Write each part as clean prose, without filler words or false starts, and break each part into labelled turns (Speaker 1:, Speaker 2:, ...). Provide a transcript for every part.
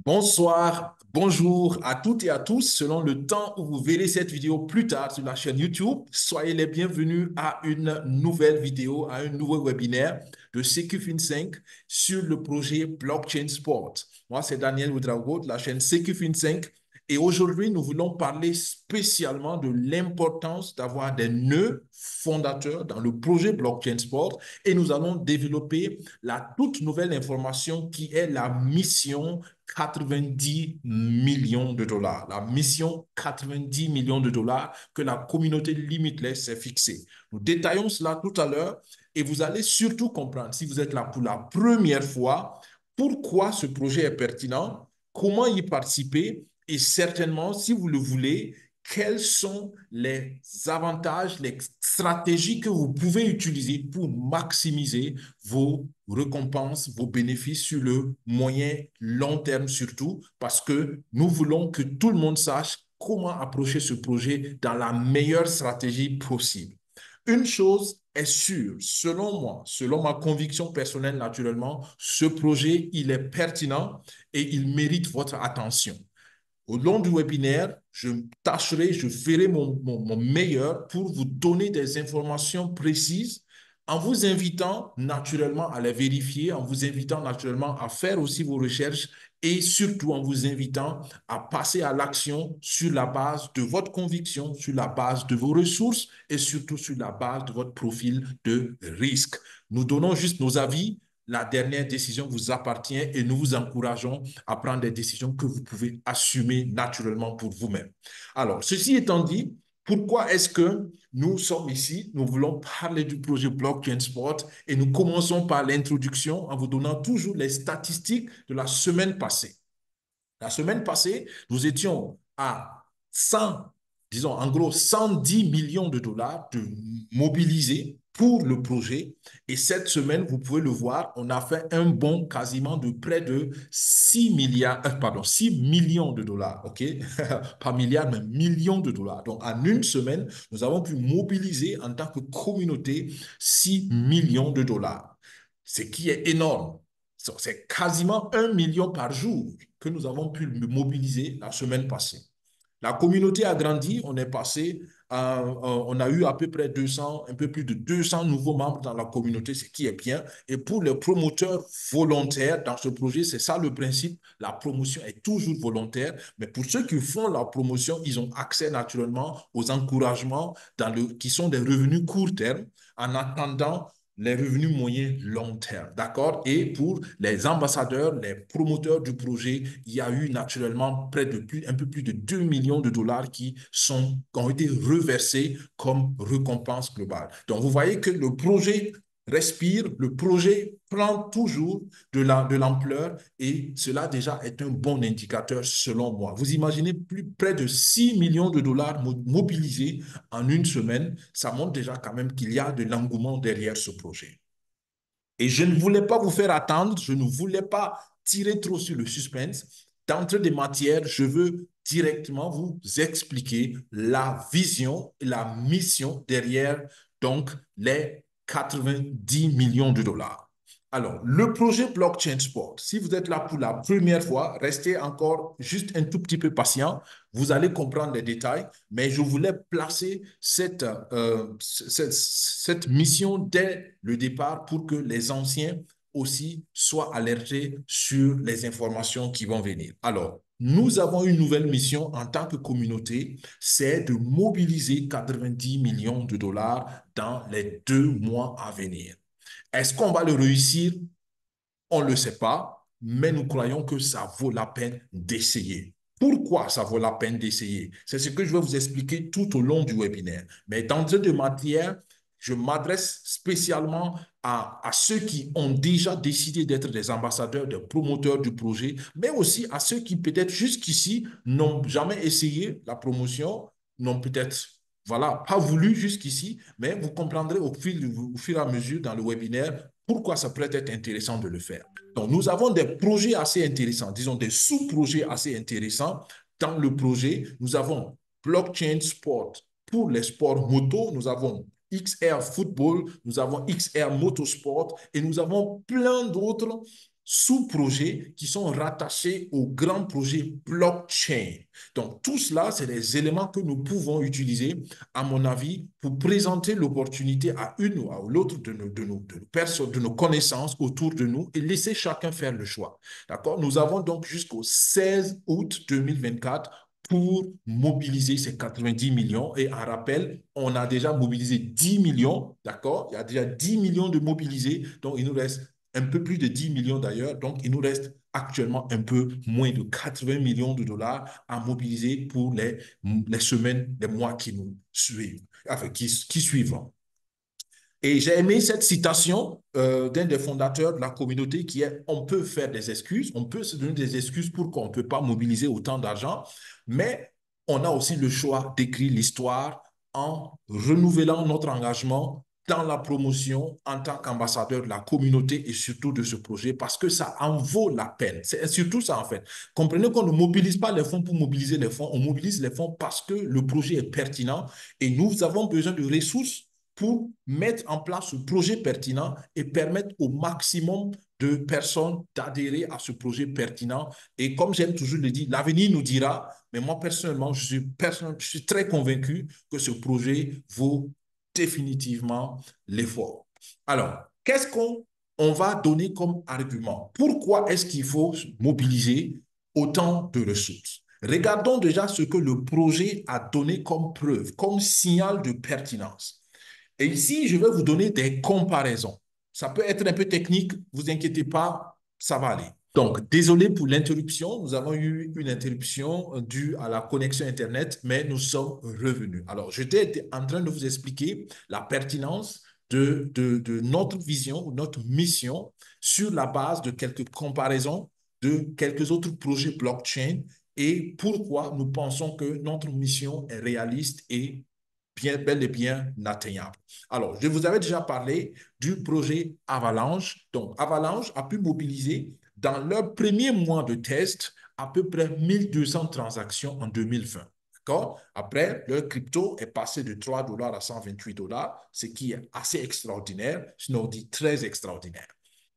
Speaker 1: Bonsoir, bonjour à toutes et à tous, selon le temps où vous verrez cette vidéo plus tard sur la chaîne YouTube. Soyez les bienvenus à une nouvelle vidéo, à un nouveau webinaire de SecuFin5 sur le projet Blockchain Sport. Moi, c'est Daniel Ouedraogo de la chaîne SecuFin5 et aujourd'hui, nous voulons parler spécialement de l'importance d'avoir des nœuds fondateurs dans le projet Blockchain Sport et nous allons développer la toute nouvelle information qui est la mission 90 millions de dollars. La mission 90 millions de dollars que la communauté Limitless s'est fixée. Nous détaillons cela tout à l'heure et vous allez surtout comprendre, si vous êtes là pour la première fois, pourquoi ce projet est pertinent, comment y participer et certainement, si vous le voulez, quels sont les avantages, les stratégies que vous pouvez utiliser pour maximiser vos récompenses, vos bénéfices sur le moyen long terme surtout, parce que nous voulons que tout le monde sache comment approcher ce projet dans la meilleure stratégie possible. Une chose est sûre, selon moi, selon ma conviction personnelle naturellement, ce projet, il est pertinent et il mérite votre attention. Au long du webinaire, je tâcherai, je ferai mon meilleur pour vous donner des informations précises en vous invitant naturellement à les vérifier, en vous invitant naturellement à faire aussi vos recherches et surtout en vous invitant à passer à l'action sur la base de votre conviction, sur la base de vos ressources et surtout sur la base de votre profil de risque. Nous donnons juste nos avis. La dernière décision vous appartient et nous vous encourageons à prendre des décisions que vous pouvez assumer naturellement pour vous-même. Alors, ceci étant dit, pourquoi est-ce que nous sommes ici? Nous voulons parler du projet Blockchain Sport et nous commençons par l'introduction en vous donnant toujours les statistiques de la semaine passée. La semaine passée, nous étions à 100, disons en gros 110 millions de dollars de mobilisés pour le projet. Et cette semaine, vous pouvez le voir, on a fait un bond quasiment de près de 6 milliards, pardon, 6 millions de dollars, OK? Pas milliards, mais millions de dollars. Donc, en une semaine, nous avons pu mobiliser en tant que communauté 6 millions de dollars, ce qui est énorme. C'est quasiment 1 million par jour que nous avons pu mobiliser la semaine passée. La communauté a grandi, on est passé, on a eu à peu près 200, un peu plus de 200 nouveaux membres dans la communauté, ce qui est bien. Et pour les promoteurs volontaires dans ce projet, c'est ça le principe, la promotion est toujours volontaire, mais pour ceux qui font la promotion, ils ont accès naturellement aux encouragements qui sont des revenus court terme en attendant les revenus moyens long terme, d'accord? Et pour les ambassadeurs, les promoteurs du projet, il y a eu naturellement un peu plus de 2 millions de dollars qui ont été reversés comme récompense globale. Donc, vous voyez que le projet respire, le projet prend toujours de l'ampleur et cela déjà est un bon indicateur selon moi. Vous imaginez près de 6 millions de dollars mobilisés en une semaine, ça montre déjà quand même qu'il y a de l'engouement derrière ce projet. Et je ne voulais pas vous faire attendre, je ne voulais pas tirer trop sur le suspense. D'entrée des matières, je veux directement vous expliquer la vision et la mission derrière donc les 90 millions de dollars. Alors, le projet Blockchain Sport, si vous êtes là pour la première fois, restez encore juste un tout petit peu patient. Vous allez comprendre les détails, mais je voulais placer cette mission dès le départ pour que les anciens aussi soient alertés sur les informations qui vont venir. Alors, nous avons une nouvelle mission en tant que communauté, c'est de mobiliser 90 millions de dollars dans les 2 mois à venir. Est-ce qu'on va le réussir? On ne le sait pas, mais nous croyons que ça vaut la peine d'essayer. Pourquoi ça vaut la peine d'essayer? C'est ce que je vais vous expliquer tout au long du webinaire. Mais d'entrée de matière, je m'adresse spécialement à ceux qui ont déjà décidé d'être des ambassadeurs, des promoteurs du projet, mais aussi à ceux qui peut-être jusqu'ici n'ont jamais essayé la promotion, n'ont peut-être voilà, pas voulu jusqu'ici, mais vous comprendrez au fur et à mesure dans le webinaire pourquoi ça pourrait être intéressant de le faire. Donc, nous avons des projets assez intéressants, disons des sous-projets assez intéressants dans le projet. Nous avons Blockchain Sport pour les sports moto, nous avons XR Football, nous avons XR Motorsport et nous avons plein d'autres sous-projets qui sont rattachés au grand projet blockchain. Donc, tout cela, c'est des éléments que nous pouvons utiliser, à mon avis, pour présenter l'opportunité à une ou à l'autre de nos personnes, de nos connaissances autour de nous et laisser chacun faire le choix. D'accord? Nous avons donc jusqu'au 16 août 2024 pour mobiliser ces 90 millions. Et en rappel, on a déjà mobilisé 10 millions, d'accord? Il y a déjà 10 millions de mobilisés, donc il nous reste un peu plus de 10 millions d'ailleurs, donc il nous reste actuellement un peu moins de 80 millions de dollars à mobiliser pour les semaines, les mois qui nous suivent, enfin, qui suivront. Et j'ai aimé cette citation d'un des fondateurs de la communauté qui est, on peut faire des excuses, on peut se donner des excuses pour qu'on ne peut pas mobiliser autant d'argent, mais on a aussi le choix d'écrire l'histoire en renouvelant notre engagement dans la promotion en tant qu'ambassadeur de la communauté et surtout de ce projet parce que ça en vaut la peine. C'est surtout ça en fait. Comprenez qu'on ne mobilise pas les fonds pour mobiliser les fonds, on mobilise les fonds parce que le projet est pertinent et nous avons besoin de ressources pour mettre en place ce projet pertinent et permettre au maximum de personnes d'adhérer à ce projet pertinent. Et comme j'aime toujours le dire, l'avenir nous dira, mais moi personnellement, je suis très convaincu que ce projet vaut définitivement l'effort. Alors, qu'est-ce qu'on va donner comme argument? Pourquoi est-ce qu'il faut mobiliser autant de ressources? Regardons déjà ce que le projet a donné comme preuve, comme signal de pertinence. Et ici, je vais vous donner des comparaisons. Ça peut être un peu technique, vous inquiétez pas, ça va aller. Donc, désolé pour l'interruption. Nous avons eu une interruption due à la connexion Internet, mais nous sommes revenus. Alors, j'étais en train de vous expliquer la pertinence de notre vision, notre mission, sur la base de quelques comparaisons de quelques autres projets blockchain et pourquoi nous pensons que notre mission est réaliste et bien, bel et bien atteignable. Alors, je vous avais déjà parlé du projet Avalanche. Donc, Avalanche a pu mobiliser dans leur premier mois de test à peu près 1200 transactions en 2020. D'accord? Après, leur crypto est passé de 3 dollars à 128 dollars, ce qui est assez extraordinaire, sinon on dit très extraordinaire.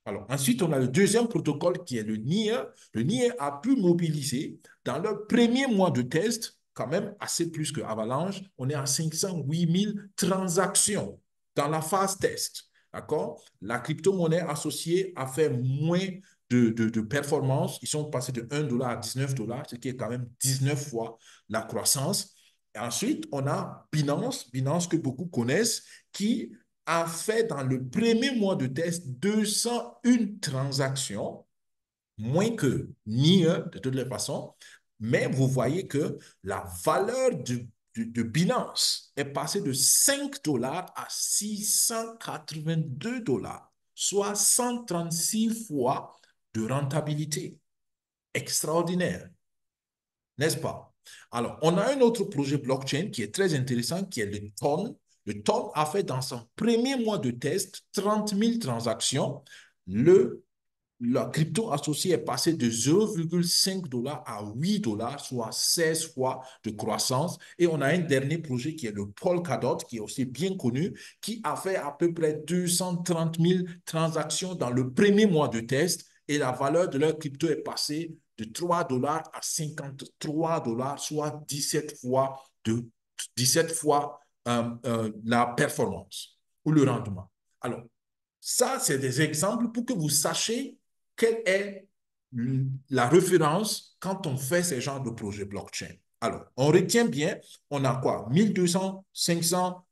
Speaker 1: Alors, ensuite, on a le deuxième protocole qui est le NIR. Le NIR a pu mobiliser dans leur premier mois de test quand même assez plus que Avalanche. On est à 508 000 transactions dans la phase test. D'accord? La crypto-monnaie associée a fait moins de performance. Ils sont passés de 1 dollar à 19 dollars, ce qui est quand même 19 fois la croissance. Et ensuite, on a Binance, Binance que beaucoup connaissent, qui a fait dans le premier mois de test 201 transactions, moins que NIE de toutes les façons, mais vous voyez que la valeur de Binance est passée de 5 dollars à 682 dollars, soit 136 fois de rentabilité. Extraordinaire, n'est-ce pas? Alors, on a un autre projet blockchain qui est très intéressant, qui est le TON. Le TON a fait dans son premier mois de test 30 000 transactions. La crypto associée est passée de 0,5 dollars à 8 dollars, soit 16 fois de croissance. Et on a un dernier projet qui est le Polkadot, qui est aussi bien connu, qui a fait à peu près 230 000 transactions dans le premier mois de test. Et la valeur de leur crypto est passée de 3 dollars à 53 dollars, soit 17 fois la performance ou le rendement. Alors, ça, c'est des exemples pour que vous sachiez quelle est la référence quand on fait ces genres de projets blockchain. Alors, on retient bien, on a quoi? 1200, 500,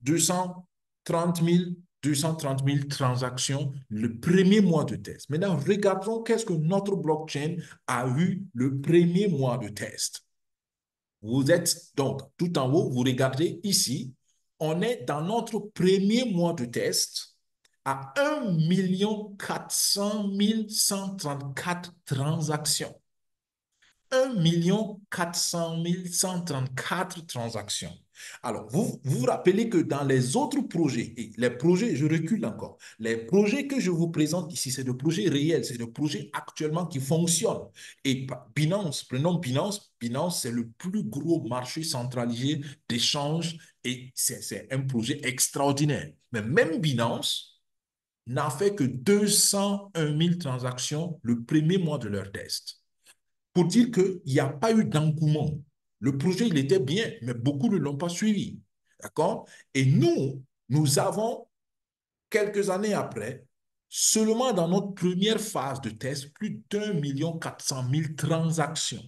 Speaker 1: 200, 30 000, 230 000 transactions le premier mois de test. Maintenant, regardons qu'est-ce que notre blockchain a eu le premier mois de test. Vous êtes donc tout en haut, vous regardez ici, on est dans notre premier mois de test à 1 400 134 transactions. 1 400 134 transactions. Alors, vous vous rappelez que dans les autres projets, et les projets, je recule encore, les projets que je vous présente ici, c'est des projets réels, c'est des projets actuellement qui fonctionnent. Et Binance, prenons Binance, Binance, c'est le plus gros marché centralisé d'échange et c'est un projet extraordinaire. Mais même Binance n'a fait que 201 000 transactions le premier mois de leur test. Pour dire qu'il n'y a pas eu d'engouement. Le projet, il était bien, mais beaucoup ne l'ont pas suivi. D'accord? Et nous avons, quelques années après, seulement dans notre première phase de test, plus d'1,4 million transactions.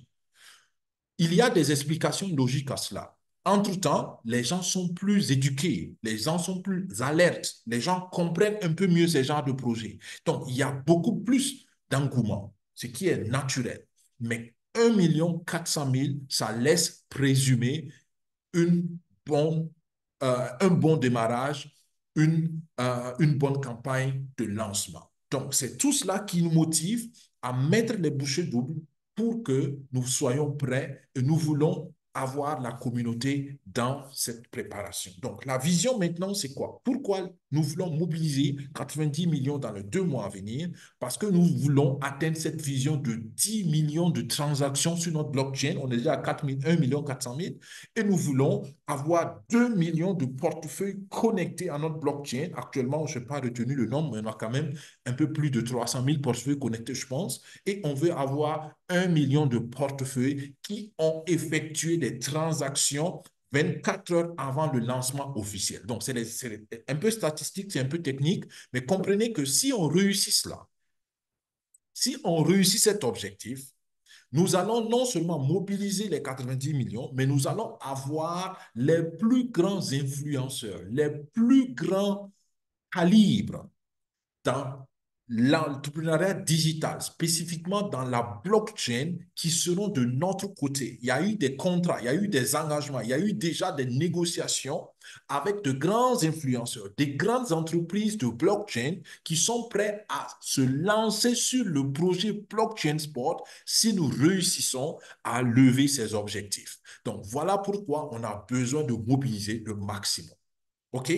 Speaker 1: Il y a des explications logiques à cela. Entre-temps, les gens sont plus éduqués, les gens sont plus alertes, les gens comprennent un peu mieux ces genres de projets. Donc, il y a beaucoup plus d'engouement, ce qui est naturel. Mais 1,4 million, ça laisse présumer une bonne, un bon démarrage, une bonne campagne de lancement. Donc, c'est tout cela qui nous motive à mettre les bouchées doubles pour que nous soyons prêts et nous voulons avoir la communauté dans cette préparation. Donc, la vision maintenant, c'est quoi? Pourquoi nous voulons mobiliser 90 millions dans les 2 mois à venir? Parce que nous voulons atteindre cette vision de 10 millions de transactions sur notre blockchain. On est déjà à 1,4 million et nous voulons avoir 2 millions de portefeuilles connectés à notre blockchain. Actuellement, je n'ai pas retenu le nombre, mais on a quand même un peu plus de 300 000 portefeuilles connectés, je pense. Et on veut avoir 1 million de portefeuilles qui ont effectué des transactions 24 heures avant le lancement officiel. Donc, c'est un peu statistique, c'est un peu technique, mais comprenez que si on réussit cela, si on réussit cet objectif, nous allons non seulement mobiliser les 90 millions, mais nous allons avoir les plus grands influenceurs, les plus grands calibres dans l'entrepreneuriat digital, spécifiquement dans la blockchain, qui seront de notre côté. Il y a eu des contrats, il y a eu des engagements, il y a eu déjà des négociations avec de grands influenceurs, des grandes entreprises de blockchain qui sont prêts à se lancer sur le projet Blockchain Sport si nous réussissons à lever ces objectifs. Donc, voilà pourquoi on a besoin de mobiliser le maximum. OK?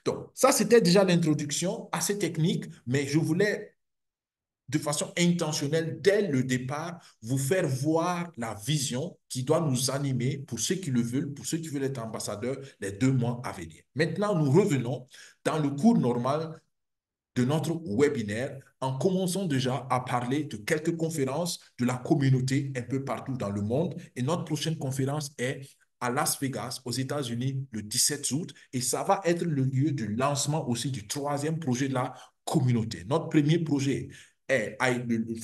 Speaker 1: Donc, ça, c'était déjà l'introduction assez technique, mais je voulais, de façon intentionnelle, dès le départ, vous faire voir la vision qui doit nous animer pour ceux qui le veulent, pour ceux qui veulent être ambassadeurs les 2 mois à venir. Maintenant, nous revenons dans le cours normal de notre webinaire en commençant déjà à parler de quelques conférences de la communauté un peu partout dans le monde. Et notre prochaine conférence est à Las Vegas, aux États-Unis, le 17 août. Et ça va être le lieu du lancement aussi du troisième projet de la communauté. Notre premier projet est,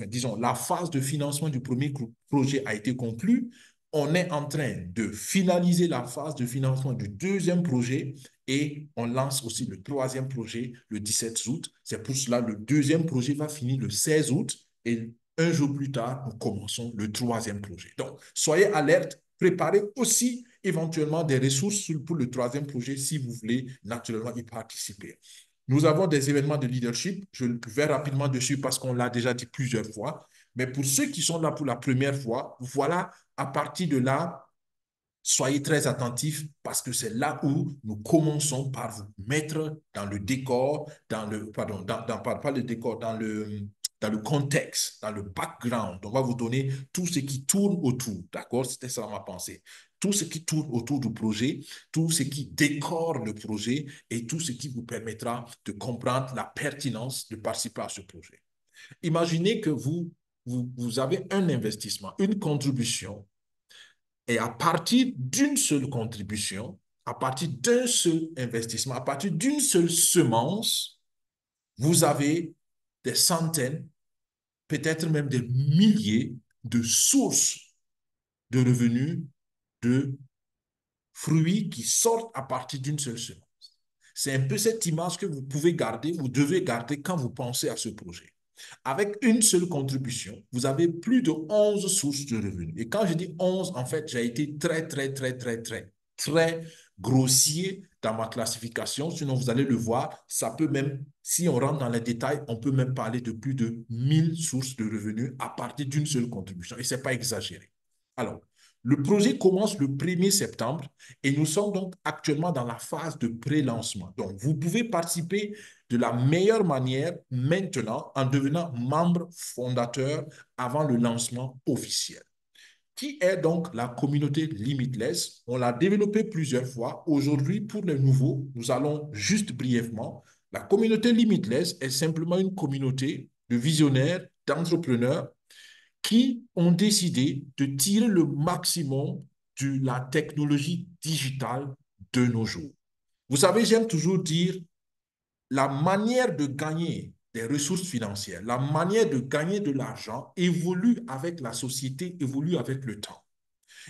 Speaker 1: disons, la phase de financement du premier projet a été conclue. On est en train de finaliser la phase de financement du deuxième projet et on lance aussi le troisième projet le 17 août. C'est pour cela que le deuxième projet va finir le 16 août et un jour plus tard, nous commençons le troisième projet. Donc, soyez alertes, préparez aussi éventuellement des ressources pour le troisième projet si vous voulez naturellement y participer. Nous avons des événements de leadership. Je vais rapidement dessus parce qu'on l'a déjà dit plusieurs fois. Mais pour ceux qui sont là pour la première fois, voilà, à partir de là, soyez très attentifs parce que c'est là où nous commençons par vous mettre dans le décor, pardon, pas le décor, dans le contexte, dans le background. On va vous donner tout ce qui tourne autour, d'accord? C'était ça ma pensée. Tout ce qui tourne autour du projet, tout ce qui décore le projet et tout ce qui vous permettra de comprendre la pertinence de participer à ce projet. Imaginez que vous avez un investissement, une contribution et à partir d'une seule contribution, à partir d'un seul investissement, à partir d'une seule semence, vous avez des centaines, peut-être même des milliers de sources de revenus de fruits qui sortent à partir d'une seule semence. C'est un peu cette image que vous pouvez garder, vous devez garder quand vous pensez à ce projet. Avec une seule contribution, vous avez plus de 11 sources de revenus. Et quand je dis 11, en fait, j'ai été très grossier dans ma classification. Sinon, vous allez le voir, ça peut même, si on rentre dans les détails, on peut même parler de plus de 1000 sources de revenus à partir d'une seule contribution. Et ce n'est pas exagéré. Alors, le projet commence le 1er septembre et nous sommes donc actuellement dans la phase de pré-lancement. Donc, vous pouvez participer de la meilleure manière maintenant en devenant membre fondateur avant le lancement officiel. Qui est donc la communauté Limitless? On l'a développée plusieurs fois. Aujourd'hui, pour les nouveaux, nous allons juste brièvement La communauté Limitless est simplement une communauté de visionnaires, d'entrepreneurs qui ont décidé de tirer le maximum de la technologie digitale de nos jours. Vous savez, j'aime toujours dire la manière de gagner des ressources financières, la manière de gagner de l'argent évolue avec la société, évolue avec le temps.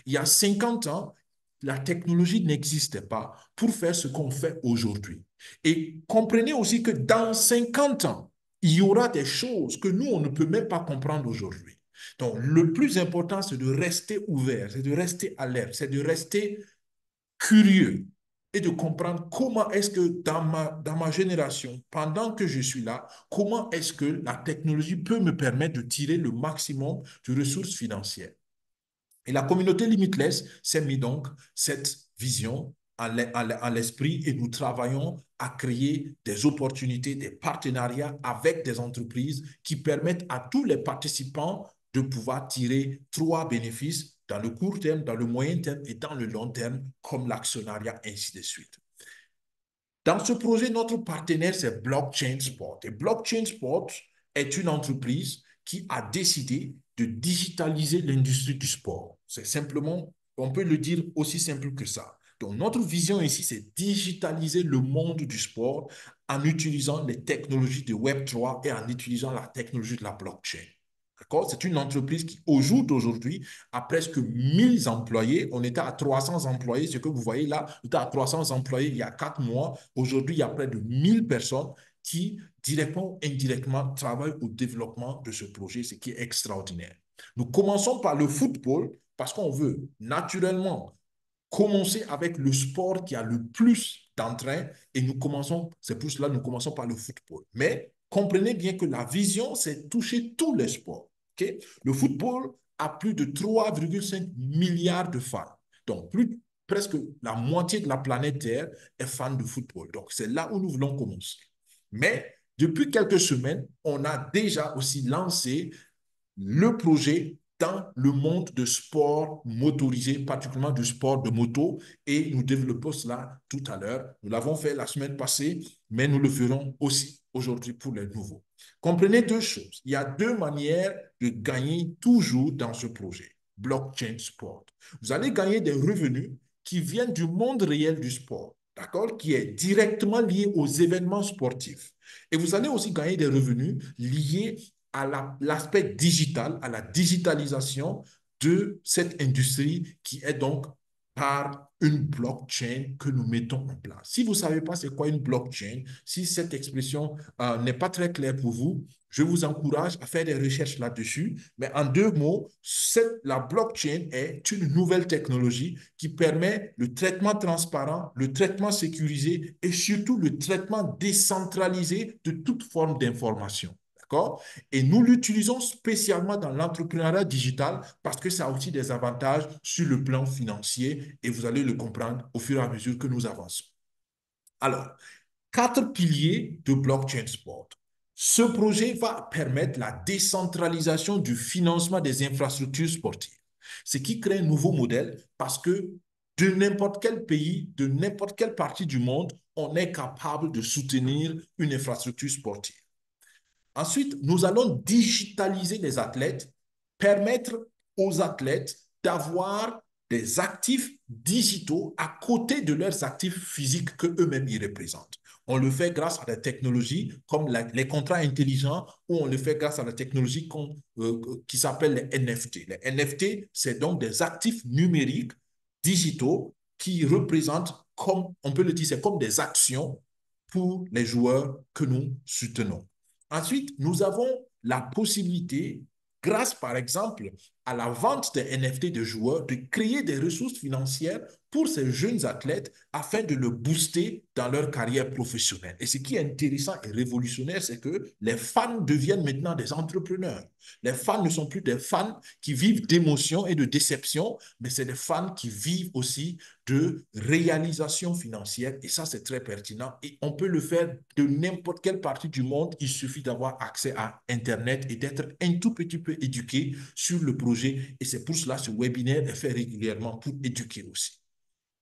Speaker 1: Il y a 50 ans, la technologie n'existait pas pour faire ce qu'on fait aujourd'hui. Et comprenez aussi que dans 50 ans, il y aura des choses que nous, on ne peut même pas comprendre aujourd'hui. Donc, le plus important, c'est de rester ouvert, c'est de rester alerte, c'est de rester curieux et de comprendre comment est-ce que dans ma génération, pendant que je suis là, comment est-ce que la technologie peut me permettre de tirer le maximum de ressources financières. Et la communauté Limitless s'est mis donc cette vision à l'esprit et nous travaillons à créer des opportunités, des partenariats avec des entreprises qui permettent à tous les participants de pouvoir tirer trois bénéfices dans le court terme, dans le moyen terme et dans le long terme, comme l'actionnariat, ainsi de suite. Dans ce projet, notre partenaire, c'est Blockchain Sport. Et Blockchain Sport est une entreprise qui a décidé de digitaliser l'industrie du sport. C'est simplement, on peut le dire aussi simple que ça. Donc, notre vision ici, c'est digitaliser le monde du sport en utilisant les technologies de Web3 et en utilisant la technologie de la blockchain. D'accord? C'est une entreprise qui, au jour d'aujourd'hui, a presque 1000 employés. On était à 300 employés. Ce que vous voyez là, on était à 300 employés il y a 4 mois. Aujourd'hui, il y a près de 1000 personnes qui, directement ou indirectement, travaillent au développement de ce projet, ce qui est extraordinaire. Nous commençons par le football parce qu'on veut naturellement commencer avec le sport qui a le plus d'entrain et nous commençons, c'est pour cela que nous commençons par le football. Mais comprenez bien que la vision, c'est toucher tous les sports. Okay? Le football a plus de 3,5 milliards de fans. Donc, presque la moitié de la planète Terre est fan de football. Donc, c'est là où nous voulons commencer. Mais depuis quelques semaines, on a déjà aussi lancé le projet dans le monde de sport motorisé, particulièrement du sport de moto, et nous développons cela tout à l'heure. Nous l'avons fait la semaine passée, mais nous le ferons aussi aujourd'hui pour les nouveaux. Comprenez deux choses. Il y a deux manières de gagner toujours dans ce projet. Blockchain Sport. Vous allez gagner des revenus qui viennent du monde réel du sport, d'accord, qui est directement lié aux événements sportifs. Et vous allez aussi gagner des revenus liés à l'aspect digital, à la digitalisation de cette industrie qui est donc par une blockchain que nous mettons en place. Si vous ne savez pas c'est quoi une blockchain, si cette expression n'est pas très claire pour vous, je vous encourage à faire des recherches là-dessus. Mais en deux mots, la blockchain est une nouvelle technologie qui permet le traitement transparent, le traitement sécurisé et surtout le traitement décentralisé de toute forme d'information. D'accord? Et nous l'utilisons spécialement dans l'entrepreneuriat digital parce que ça a aussi des avantages sur le plan financier et vous allez le comprendre au fur et à mesure que nous avançons. Alors, quatre piliers de Blockchain Sport. Ce projet va permettre la décentralisation du financement des infrastructures sportives, ce qui crée un nouveau modèle parce que de n'importe quel pays, de n'importe quelle partie du monde, on est capable de soutenir une infrastructure sportive. Ensuite, nous allons digitaliser les athlètes, permettre aux athlètes d'avoir des actifs digitaux à côté de leurs actifs physiques qu'eux-mêmes ils représentent. On le fait grâce à des technologies comme les contrats intelligents ou on le fait grâce à la technologie qui s'appelle les NFT. Les NFT, c'est donc des actifs numériques digitaux qui représentent, comme on peut le dire, c'est comme des actions pour les joueurs que nous soutenons. Ensuite, nous avons la possibilité, grâce par exemple à la vente des NFT de joueurs, de créer des ressources financières pour ces jeunes athlètes afin de le booster dans leur carrière professionnelle. Et ce qui est intéressant et révolutionnaire, c'est que les fans deviennent maintenant des entrepreneurs. Les fans ne sont plus des fans qui vivent d'émotions et de déceptions, mais c'est des fans qui vivent aussi de réalisation financière. Et ça, c'est très pertinent. Et on peut le faire de n'importe quelle partie du monde. Il suffit d'avoir accès à Internet et d'être un tout petit peu éduqué sur le projet. Et c'est pour cela que ce webinaire est fait régulièrement pour éduquer aussi.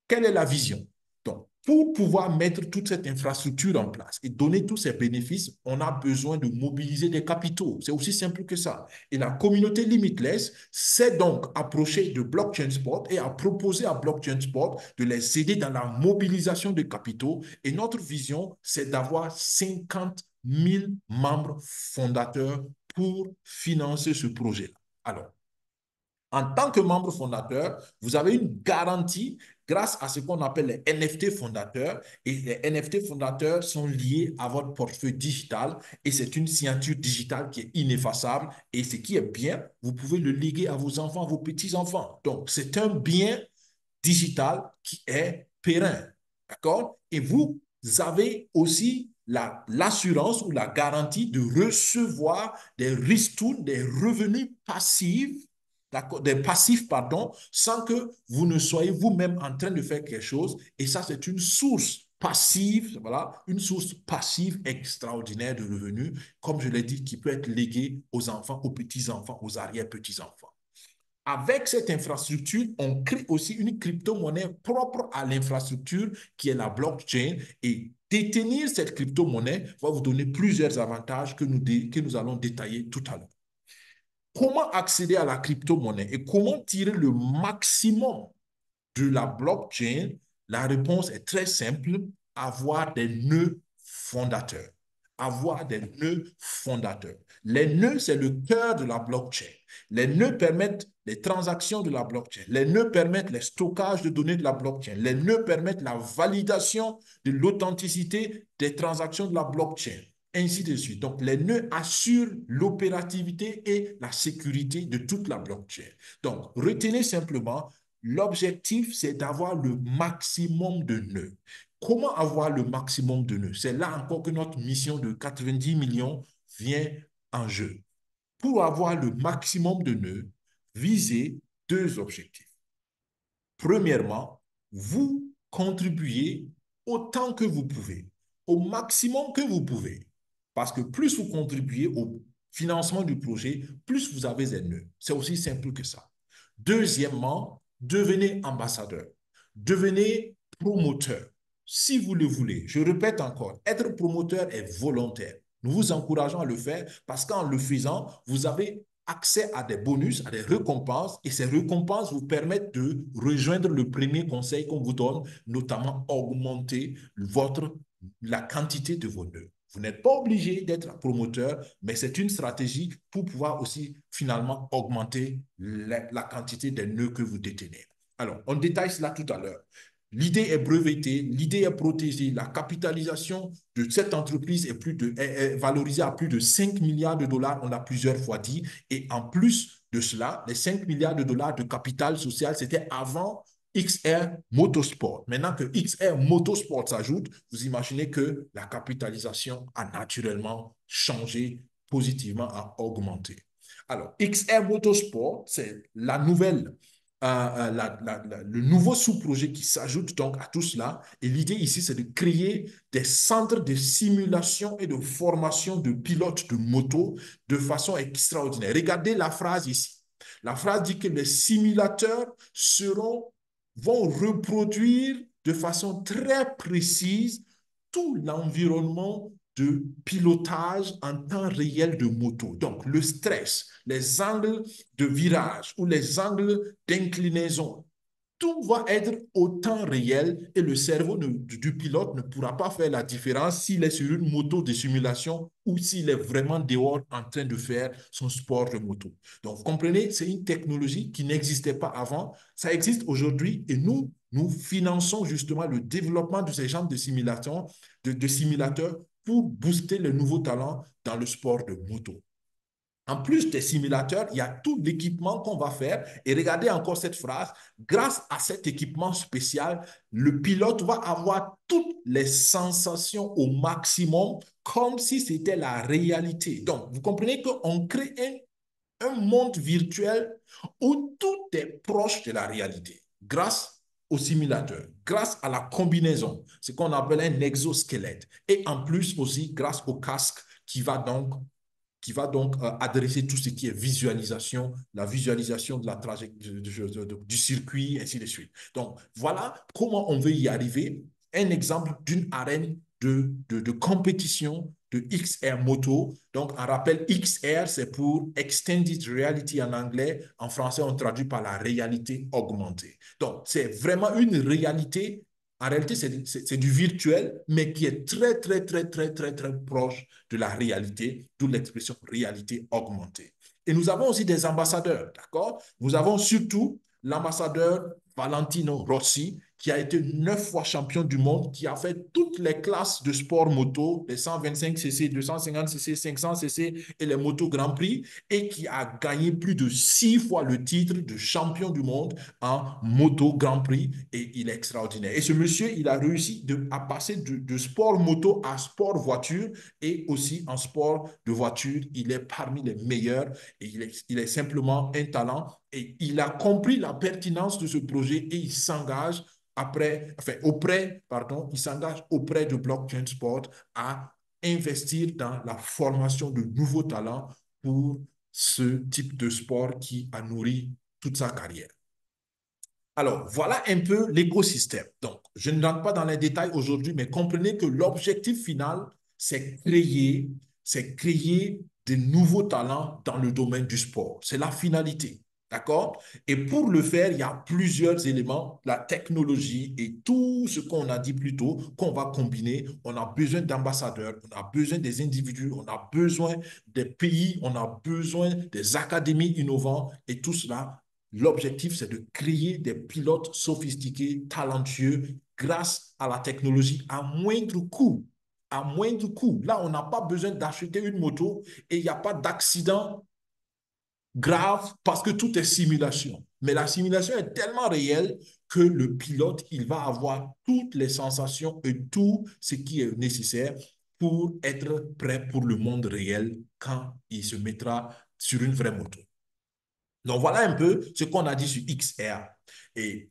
Speaker 1: Quelle est la vision? Donc, pour pouvoir mettre toute cette infrastructure en place et donner tous ces bénéfices, on a besoin de mobiliser des capitaux. C'est aussi simple que ça. Et la communauté Limitless s'est donc approchée de Blockchain Sport et a proposé à Blockchain Sport de les aider dans la mobilisation de capitaux. Et notre vision, c'est d'avoir 50 000 membres fondateurs pour financer ce projet-là. Alors, en tant que membre fondateur, vous avez une garantie grâce à ce qu'on appelle les NFT fondateurs. Et les NFT fondateurs sont liés à votre portefeuille digital et c'est une signature digitale qui est ineffaçable. Et ce qui est bien, vous pouvez le léguer à vos enfants, à vos petits-enfants. Donc, c'est un bien digital qui est pérenne. D'accord? Et vous avez aussi l'assurance ou la garantie de recevoir des ristournes, des revenus passifs, des passifs, pardon, sans que vous ne soyez vous-même en train de faire quelque chose. Et ça, c'est une source passive, voilà, une source passive extraordinaire de revenus, comme je l'ai dit, qui peut être léguée aux enfants, aux petits-enfants, aux arrière-petits-enfants. Avec cette infrastructure, on crée aussi une crypto-monnaie propre à l'infrastructure qui est la blockchain. Et détenir cette crypto-monnaie va vous donner plusieurs avantages que nous allons détailler tout à l'heure. Comment accéder à la crypto-monnaie et comment tirer le maximum de la blockchain? La réponse est très simple, avoir des nœuds fondateurs. Avoir des nœuds fondateurs. Les nœuds, c'est le cœur de la blockchain. Les nœuds permettent les transactions de la blockchain. Les nœuds permettent les stockages de données de la blockchain. Les nœuds permettent la validation de l'authenticité des transactions de la blockchain, ainsi de suite. Donc, les nœuds assurent l'opérativité et la sécurité de toute la blockchain. Donc, retenez simplement, l'objectif, c'est d'avoir le maximum de nœuds. Comment avoir le maximum de nœuds? C'est là encore que notre mission de 90 millions vient en jeu. Pour avoir le maximum de nœuds, visez deux objectifs. Premièrement, vous contribuez autant que vous pouvez, au maximum que vous pouvez. Parce que plus vous contribuez au financement du projet, plus vous avez des nœuds. C'est aussi simple que ça. Deuxièmement, devenez ambassadeur, devenez promoteur, si vous le voulez. Je répète encore, être promoteur est volontaire. Nous vous encourageons à le faire parce qu'en le faisant, vous avez accès à des bonus, à des récompenses, et ces récompenses vous permettent de rejoindre le premier conseil qu'on vous donne, notamment augmenter la quantité de vos nœuds. Vous n'êtes pas obligé d'être promoteur, mais c'est une stratégie pour pouvoir aussi finalement augmenter la quantité des nœuds que vous détenez. Alors, on détaille cela tout à l'heure. L'idée est brevetée, l'idée est protégée, la capitalisation de cette entreprise est valorisée à plus de 5 milliards de dollars, on l'a plusieurs fois dit, et en plus de cela, les 5 milliards de dollars de capital social, c'était avant XR Motorsport. Maintenant que XR Motorsport s'ajoute, vous imaginez que la capitalisation a naturellement changé positivement, a augmenté. Alors, XR Motorsport, c'est la nouvelle le nouveau sous-projet qui s'ajoute donc à tout cela. Et l'idée ici, c'est de créer des centres de simulation et de formation de pilotes de moto de façon extraordinaire. Regardez la phrase ici. La phrase dit que les simulateurs vont reproduire de façon très précise tout l'environnement de pilotage en temps réel de moto. Donc, le stress, les angles de virage ou les angles d'inclinaison, tout va être au temps réel et le cerveau du pilote ne pourra pas faire la différence s'il est sur une moto de simulation ou s'il est vraiment dehors en train de faire son sport de moto. Donc, vous comprenez, c'est une technologie qui n'existait pas avant. Ça existe aujourd'hui et nous finançons justement le développement de ces genres de simulateurs, de simulateurs pour booster les nouveaux talents dans le sport de moto. En plus des simulateurs, il y a tout l'équipement qu'on va faire. Et regardez encore cette phrase. Grâce à cet équipement spécial, le pilote va avoir toutes les sensations au maximum, comme si c'était la réalité. Donc, vous comprenez qu'on crée un monde virtuel où tout est proche de la réalité, grâce au simulateur, grâce à la combinaison, ce qu'on appelle un exosquelette, et en plus aussi grâce au casque qui va donc adresser tout ce qui est visualisation, la visualisation de la trajectoire du circuit, ainsi de suite. Donc, voilà comment on veut y arriver. un exemple d'une arène de compétition de XR Moto. Donc, on rappelle XR, c'est pour Extended Reality en anglais. En français, on traduit par la réalité augmentée. Donc, c'est vraiment une réalité. En réalité, c'est du virtuel, mais qui est très, très, très, très, très, très proche de la réalité, d'où l'expression réalité augmentée. Et nous avons aussi des ambassadeurs, d'accord? Nous avons surtout l'ambassadeur Valentino Rossi, qui a été 9 fois champion du monde, qui a fait toutes les classes de sport moto, les 125cc, 250cc, 500cc et les motos Grand Prix, et qui a gagné plus de 6 fois le titre de champion du monde en moto Grand Prix, et il est extraordinaire. Et ce monsieur, il a réussi à passer de sport moto à sport voiture, et aussi en sport de voiture, il est parmi les meilleurs, et il est simplement un talent, et il a compris la pertinence de ce projet, et il s'engage il s'engage auprès de Blockchain Sport à investir dans la formation de nouveaux talents pour ce type de sport qui a nourri toute sa carrière. Alors, voilà un peu l'écosystème. Donc, je ne rentre pas dans les détails aujourd'hui, mais comprenez que l'objectif final, c'est créer de nouveaux talents dans le domaine du sport. C'est la finalité. D'accord? Et pour le faire, il y a plusieurs éléments, la technologie et tout ce qu'on a dit plus tôt, qu'on va combiner. On a besoin d'ambassadeurs, on a besoin des individus, on a besoin des pays, on a besoin des académies innovantes, et tout cela. L'objectif, c'est de créer des pilotes sophistiqués, talentueux, grâce à la technologie à moindre coût. À moindre coût. Là, on n'a pas besoin d'acheter une moto, et il n'y a pas d'accident grave parce que tout est simulation. Mais la simulation est tellement réelle que le pilote, il va avoir toutes les sensations et tout ce qui est nécessaire pour être prêt pour le monde réel quand il se mettra sur une vraie moto. Donc voilà un peu ce qu'on a dit sur XR. Et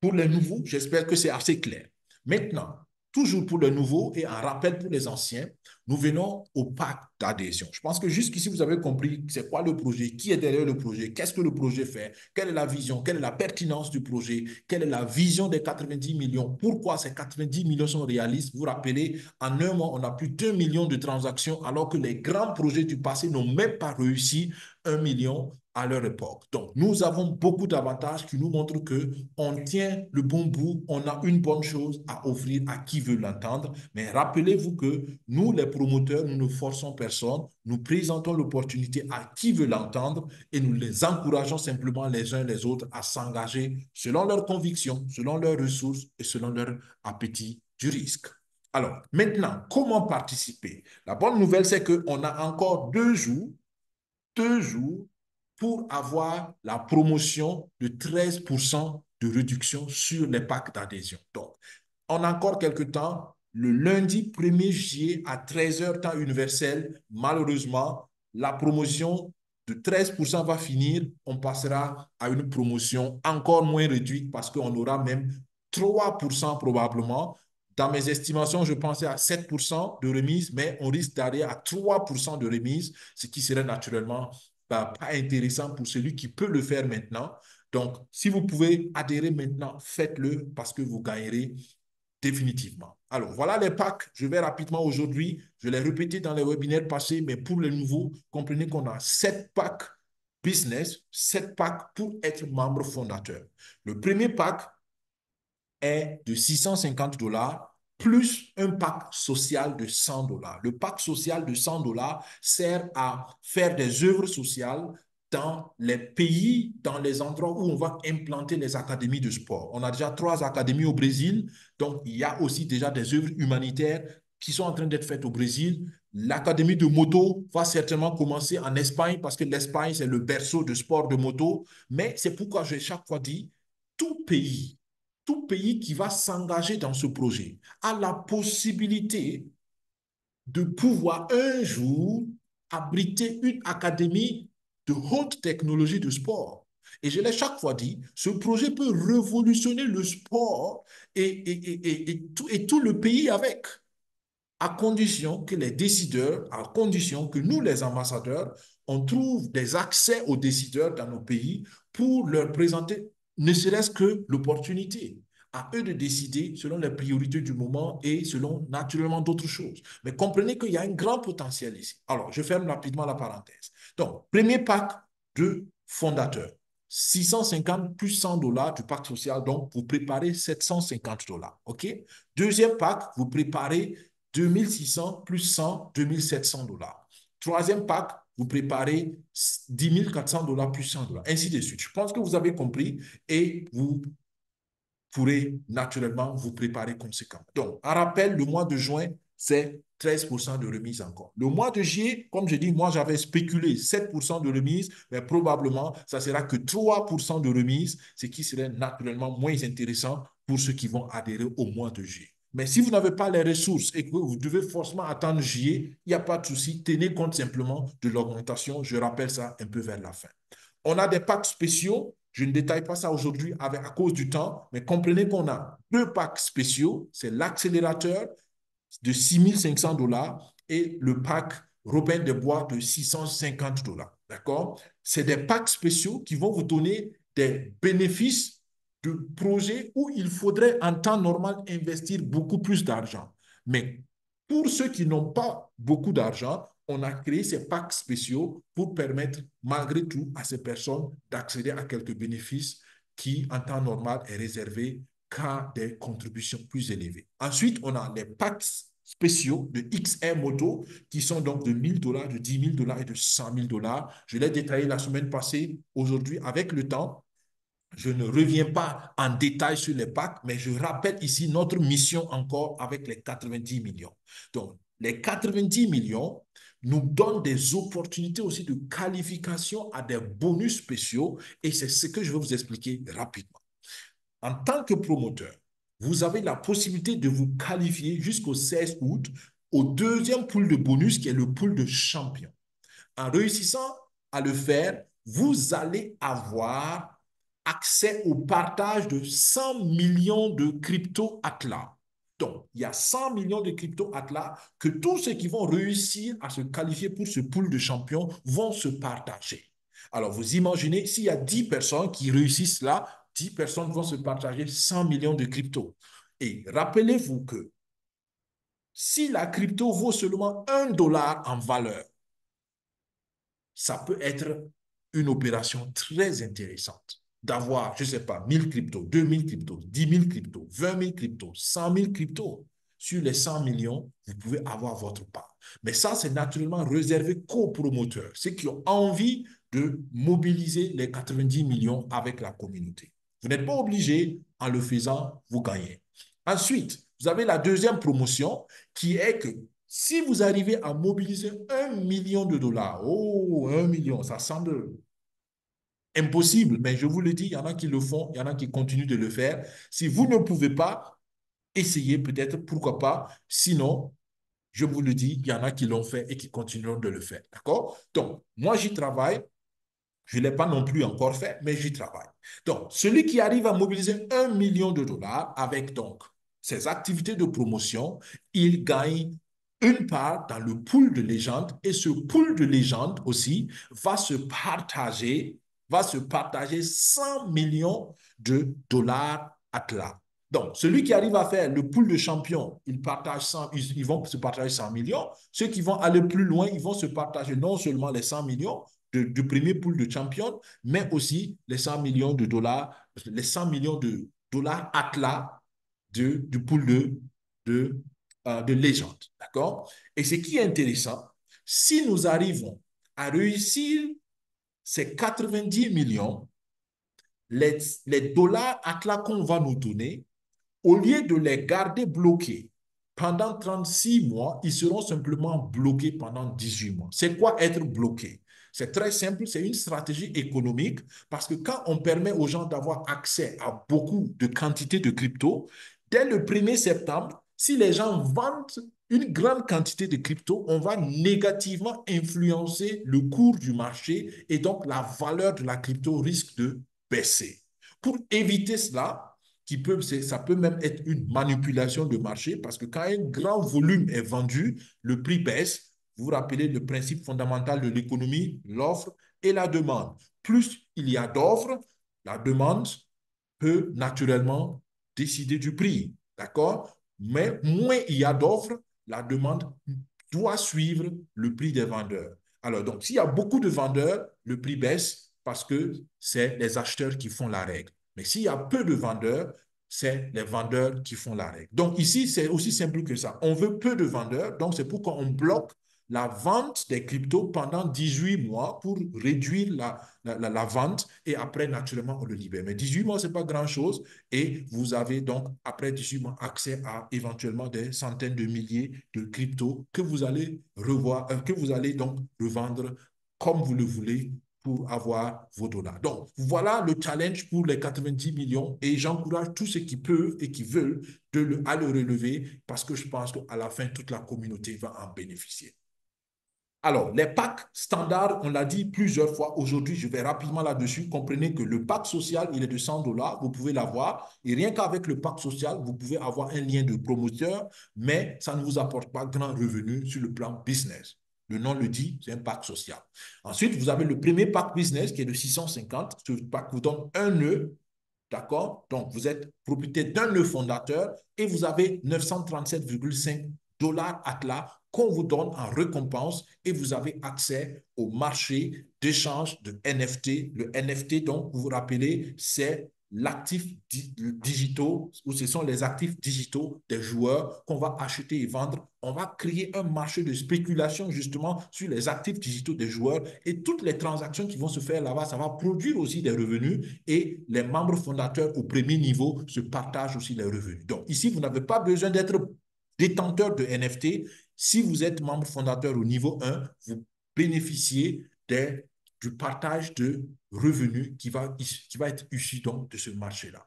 Speaker 1: pour les nouveaux, j'espère que c'est assez clair. Maintenant, toujours pour les nouveaux et un rappel pour les anciens, nous venons au pack d'adhésion. Je pense que jusqu'ici, vous avez compris c'est quoi le projet, qui est derrière le projet, qu'est-ce que le projet fait, quelle est la vision, quelle est la pertinence du projet, quelle est la vision des 90 millions, pourquoi ces 90 millions sont réalistes. Vous vous rappelez, en un mois, on a plus d'1 million de transactions, alors que les grands projets du passé n'ont même pas réussi 1 million à leur époque. Donc, nous avons beaucoup d'avantages qui nous montrent que on tient le bon bout, on a une bonne chose à offrir à qui veut l'entendre. Mais rappelez-vous que nous, les promoteurs, nous ne forçons personne, nous présentons l'opportunité à qui veut l'entendre, et nous les encourageons simplement les uns les autres à s'engager selon leurs convictions, selon leurs ressources et selon leur appétit du risque. Alors, maintenant, comment participer? La bonne nouvelle, c'est qu'on a encore 2 jours pour avoir la promotion de 13% de réduction sur les packs d'adhésion. Donc, on a encore quelques temps. Le lundi 1er juillet à 13h temps universel, malheureusement, la promotion de 13% va finir. On passera à une promotion encore moins réduite parce qu'on aura même 3% probablement. Dans mes estimations, je pensais à 7% de remise, mais on risque d'aller à 3% de remise, ce qui serait naturellement pas intéressant pour celui qui peut le faire maintenant. Donc, si vous pouvez adhérer maintenant, faites-le parce que vous gagnerez définitivement. Alors, voilà les packs. Je vais rapidement aujourd'hui. Je l'ai répété dans les webinaires passés, mais pour les nouveaux, comprenez qu'on a 7 packs business, 7 packs pour être membre fondateur. Le premier pack est de 650 $ plus un pack social de 100 $. Le pack social de 100 $ sert à faire des œuvres sociales dans les pays, dans les endroits où on va implanter les académies de sport. On a déjà 3 académies au Brésil, donc il y a aussi déjà des œuvres humanitaires qui sont en train d'être faites au Brésil. L'académie de moto va certainement commencer en Espagne parce que l'Espagne, c'est le berceau de sport de moto. Mais c'est pourquoi j'ai chaque fois dit, tout pays tout pays qui va s'engager dans ce projet a la possibilité de pouvoir un jour abriter une académie de haute technologie de sport. Et je l'ai chaque fois dit, ce projet peut révolutionner le sport et tout le pays avec, à condition que les décideurs, à condition que nous, les ambassadeurs, on trouve des accès aux décideurs dans nos pays pour leur présenter ne serait-ce que l'opportunité. à eux de décider selon les priorités du moment et selon naturellement d'autres choses. Mais comprenez qu'il y a un grand potentiel ici. Alors, je ferme rapidement la parenthèse. Donc, premier pack de fondateurs. 650 plus 100 dollars du pacte social, donc vous préparez 750 dollars. OK? Deuxième pack, vous préparez 2600 plus 100, 2700 dollars. Troisième pack, vous préparez 10 400 dollars plus 100 dollars, ainsi de suite. Je pense que vous avez compris et vous pourrez naturellement vous préparer conséquemment. Donc, en rappel, le mois de juin, c'est 13% de remise encore. Le mois de juillet, comme je dis, moi, j'avais spéculé 7% de remise, mais probablement, ça sera que 3% de remise, ce qui serait naturellement moins intéressant pour ceux qui vont adhérer au mois de juillet. Mais si vous n'avez pas les ressources et que vous devez forcément attendre juillet, il n'y a pas de souci. Tenez compte simplement de l'augmentation. Je rappelle ça un peu vers la fin. On a des packs spéciaux. Je ne détaille pas ça aujourd'hui à cause du temps, mais comprenez qu'on a deux packs spéciaux. C'est l'accélérateur de 6 500 dollars et le pack Robin des Bois de 650 dollars. D'accord? C'est des packs spéciaux qui vont vous donner des bénéfices de projets où il faudrait en temps normal investir beaucoup plus d'argent. Mais pour ceux qui n'ont pas beaucoup d'argent, on a créé ces packs spéciaux pour permettre, malgré tout, à ces personnes d'accéder à quelques bénéfices qui, en temps normal, est réservé qu'à des contributions plus élevées. Ensuite, on a les packs spéciaux de XR Moto qui sont donc de 1000 dollars, de 10 000 dollars et de 100 000 dollars. Je l'ai détaillé la semaine passée. Aujourd'hui, avec le temps, je ne reviens pas en détail sur les packs, mais je rappelle ici notre mission encore avec les 90 millions. Donc, les 90 millions nous donnent des opportunités aussi de qualification à des bonus spéciaux et c'est ce que je vais vous expliquer rapidement. En tant que promoteur, vous avez la possibilité de vous qualifier jusqu'au 16 août au deuxième pool de bonus qui est le pool de champion. En réussissant à le faire, vous allez avoir accès au partage de 100 millions de crypto-atlas. Donc, il y a 100 millions de crypto-atlas que tous ceux qui vont réussir à se qualifier pour ce pool de champions vont se partager. Alors, vous imaginez, s'il y a 10 personnes qui réussissent là, 10 personnes vont se partager 100 millions de crypto. Et rappelez-vous que si la crypto vaut seulement 1 dollar en valeur, ça peut être une opération très intéressante d'avoir, je ne sais pas, 1000 cryptos, 2000 cryptos, 10 000 cryptos, 20 000 cryptos, 100 000 cryptos. Sur les 100 millions, vous pouvez avoir votre part. Mais ça, c'est naturellement réservé qu'aux promoteurs, ceux qui ont envie de mobiliser les 90 millions avec la communauté. Vous n'êtes pas obligé, en le faisant, vous gagnez. Ensuite, vous avez la deuxième promotion qui est que si vous arrivez à mobiliser 1 million de dollars, oh, 1 million, ça semble impossible, mais je vous le dis, il y en a qui le font, il y en a qui continuent de le faire. Si vous ne pouvez pas, essayez peut-être, pourquoi pas. Sinon, je vous le dis, il y en a qui l'ont fait et qui continueront de le faire. D'accord? Donc, moi, j'y travaille. Je ne l'ai pas non plus encore fait, mais j'y travaille. Donc, celui qui arrive à mobiliser 1 million de dollars avec donc ses activités de promotion, il gagne une part dans le pool de légende et ce pool de légende aussi va se partager 100 millions de dollars à cela. Donc, celui qui arrive à faire le pool de champions, ils vont se partager 100 millions. Ceux qui vont aller plus loin, ils vont se partager non seulement les 100 millions, du premier pool de champions, mais aussi les 100 millions de dollars, les 100 millions de dollars atlas du pool de légende. D'accord? Et ce qui est intéressant, si nous arrivons à réussir ces 90 millions, les dollars atlas qu'on va nous donner, au lieu de les garder bloqués pendant 36 mois, ils seront simplement bloqués pendant 18 mois. C'est quoi être bloqué? C'est très simple, c'est une stratégie économique parce que quand on permet aux gens d'avoir accès à beaucoup de quantités de crypto, dès le 1er septembre, si les gens vendent une grande quantité de crypto, on va négativement influencer le cours du marché et donc la valeur de la crypto risque de baisser. Pour éviter cela, ça peut même être une manipulation de marché parce que quand un grand volume est vendu, le prix baisse. Vous vous rappelez le principe fondamental de l'économie, l'offre et la demande. Plus il y a d'offres, la demande peut naturellement décider du prix, d'accord? Mais moins il y a d'offres, la demande doit suivre le prix des vendeurs. Alors, donc, s'il y a beaucoup de vendeurs, le prix baisse parce que c'est les acheteurs qui font la règle. Mais s'il y a peu de vendeurs, c'est les vendeurs qui font la règle. Donc, ici, c'est aussi simple que ça. On veut peu de vendeurs, donc c'est pourquoi on bloque la vente des cryptos pendant 18 mois pour réduire la vente et après, naturellement, on le libère. Mais 18 mois, ce n'est pas grand-chose et vous avez donc, après 18 mois, accès à éventuellement des centaines de milliers de cryptos que vous allez revoir, que vous allez donc revendre comme vous le voulez pour avoir vos dollars. Donc, voilà le challenge pour les 90 millions et j'encourage tous ceux qui peuvent et qui veulent à le relever parce que je pense qu'à la fin, toute la communauté va en bénéficier. Alors, les packs standards, on l'a dit plusieurs fois. Aujourd'hui, je vais rapidement là-dessus. Comprenez que le pack social, il est de 100 dollars. Vous pouvez l'avoir. Et rien qu'avec le pack social, vous pouvez avoir un lien de promoteur, mais ça ne vous apporte pas grand revenu sur le plan business. Le nom le dit, c'est un pack social. Ensuite, vous avez le premier pack business qui est de 650. Ce pack vous donne un nœud. D'accord? Donc, vous êtes propriétaire d'un nœud fondateur et vous avez 937,5 dollars Atlas qu'on vous donne en récompense et vous avez accès au marché d'échange de NFT. Le NFT, donc, vous vous rappelez, c'est l'actif digitaux ou ce sont les actifs digitaux des joueurs qu'on va acheter et vendre. On va créer un marché de spéculation justement sur les actifs digitaux des joueurs et toutes les transactions qui vont se faire là-bas, ça va produire aussi des revenus et les membres fondateurs au premier niveau se partagent aussi les revenus. Donc ici, vous n'avez pas besoin d'être détenteur de NFT. Si vous êtes membre fondateur au niveau 1, vous bénéficiez du partage de revenus qui va être issu donc de ce marché-là.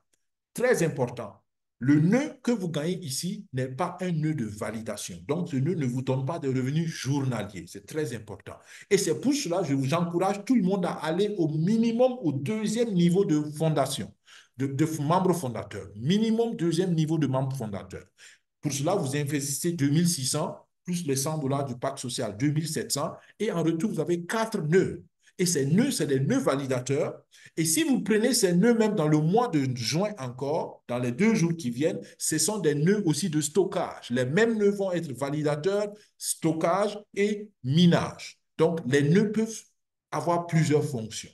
Speaker 1: Très important. Le nœud que vous gagnez ici n'est pas un nœud de validation. Donc, ce nœud ne vous donne pas de revenus journaliers. C'est très important. Et c'est pour cela que j'encourage tout le monde à aller au minimum au deuxième niveau de fondation, de membre fondateur. Minimum deuxième niveau de membre fondateur. Pour cela, vous investissez 2600 plus les 100 dollars du pacte social, 2700. Et en retour, vous avez 4 nœuds. Et ces nœuds, c'est des nœuds validateurs. Et si vous prenez ces nœuds même dans le mois de juin encore, dans les 2 jours qui viennent, ce sont des nœuds aussi de stockage. Les mêmes nœuds vont être validateurs, stockage et minage. Donc, les nœuds peuvent avoir plusieurs fonctions.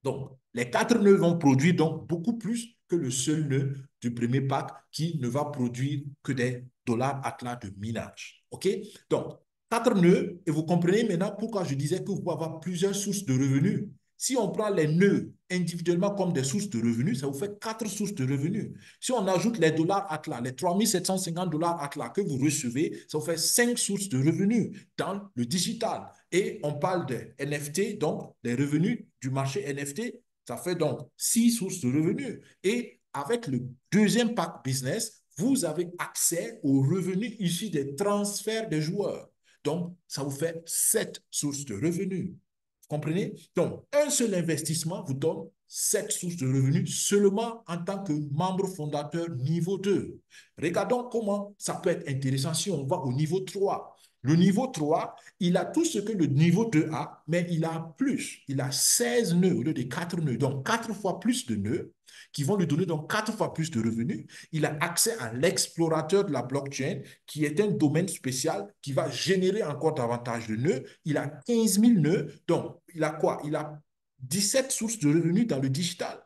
Speaker 1: Donc, les 4 nœuds vont produire donc beaucoup plus que le seul nœud du premier pack qui ne va produire que des dollars Atlas de minage. OK? Donc, 4 nœuds, et vous comprenez maintenant pourquoi je disais que vous pouvez avoir plusieurs sources de revenus. Si on prend les nœuds individuellement comme des sources de revenus, ça vous fait 4 sources de revenus. Si on ajoute les dollars Atlas, les 3750 dollars Atlas que vous recevez, ça vous fait 5 sources de revenus dans le digital. Et on parle de NFT, donc des revenus du marché NFT, ça fait donc 6 sources de revenus. Et avec le deuxième pack business, vous avez accès aux revenus issus des transferts des joueurs. Donc, ça vous fait 7 sources de revenus. Vous comprenez? Donc, un seul investissement vous donne 7 sources de revenus seulement en tant que membre fondateur niveau 2. Regardons comment ça peut être intéressant si on va au niveau 3. Le niveau 3, il a tout ce que le niveau 2 a, mais il a plus. Il a 16 nœuds au lieu de 4 nœuds. Donc, 4 fois plus de nœuds qui vont lui donner donc 4 fois plus de revenus. Il a accès à l'explorateur de la blockchain, qui est un domaine spécial qui va générer encore davantage de nœuds. Il a 15 000 nœuds. Donc, il a quoi? Il a 17 sources de revenus dans le digital,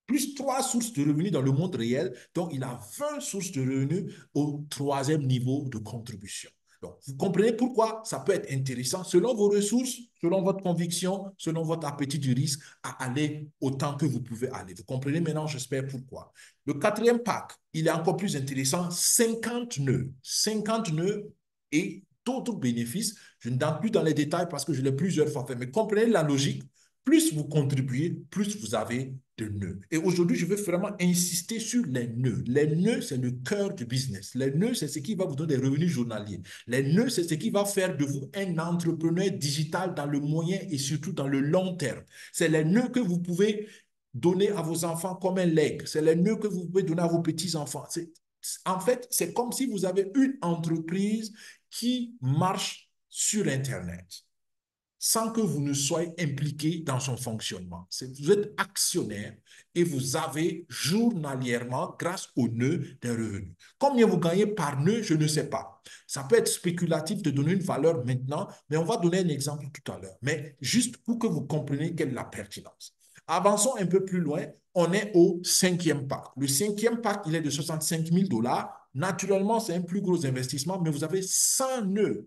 Speaker 1: plus 3 sources de revenus dans le monde réel. Donc, il a 20 sources de revenus au troisième niveau de contribution. Donc, vous comprenez pourquoi ça peut être intéressant, selon vos ressources, selon votre conviction, selon votre appétit du risque, à aller autant que vous pouvez aller. Vous comprenez maintenant, j'espère pourquoi. Le quatrième pack, il est encore plus intéressant, 50 nœuds. 50 nœuds et d'autres bénéfices. Je ne donne plus dans les détails parce que je l'ai plusieurs fois fait, mais comprenez la logique. Plus vous contribuez, plus vous avez de nœuds. Et aujourd'hui, je veux vraiment insister sur les nœuds. Les nœuds, c'est le cœur du business. Les nœuds, c'est ce qui va vous donner des revenus journaliers. Les nœuds, c'est ce qui va faire de vous un entrepreneur digital dans le moyen et surtout dans le long terme. C'est les nœuds que vous pouvez donner à vos enfants comme un legs. C'est les nœuds que vous pouvez donner à vos petits-enfants. En fait, c'est comme si vous avez une entreprise qui marche sur Internet. sans que vous ne soyez impliqué dans son fonctionnement. Vous êtes actionnaire et vous avez journalièrement, grâce au nœud, des revenus. Combien vous gagnez par nœud, je ne sais pas. Ça peut être spéculatif de donner une valeur maintenant, mais on va donner un exemple tout à l'heure. Mais juste pour que vous compreniez quelle est la pertinence. Avançons un peu plus loin. On est au cinquième pack. Le cinquième pack, il est de 65 000 dollars. Naturellement, c'est un plus gros investissement, mais vous avez 100 nœuds.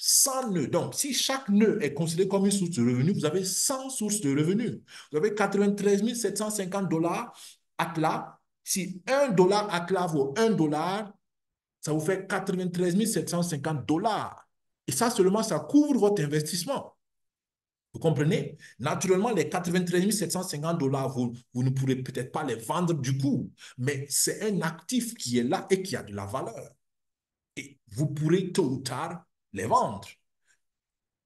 Speaker 1: 100 nœuds. Donc, si chaque nœud est considéré comme une source de revenus, vous avez 100 sources de revenus. Vous avez 93 750 dollars Atlas. Si un dollar Atlas vaut un dollar, ça vous fait 93 750 dollars. Et ça seulement, ça couvre votre investissement. Vous comprenez? Naturellement, les 93 750 dollars, vous ne pourrez peut-être pas les vendre du coup, mais c'est un actif qui est là et qui a de la valeur. Et vous pourrez tôt ou tard les vendre.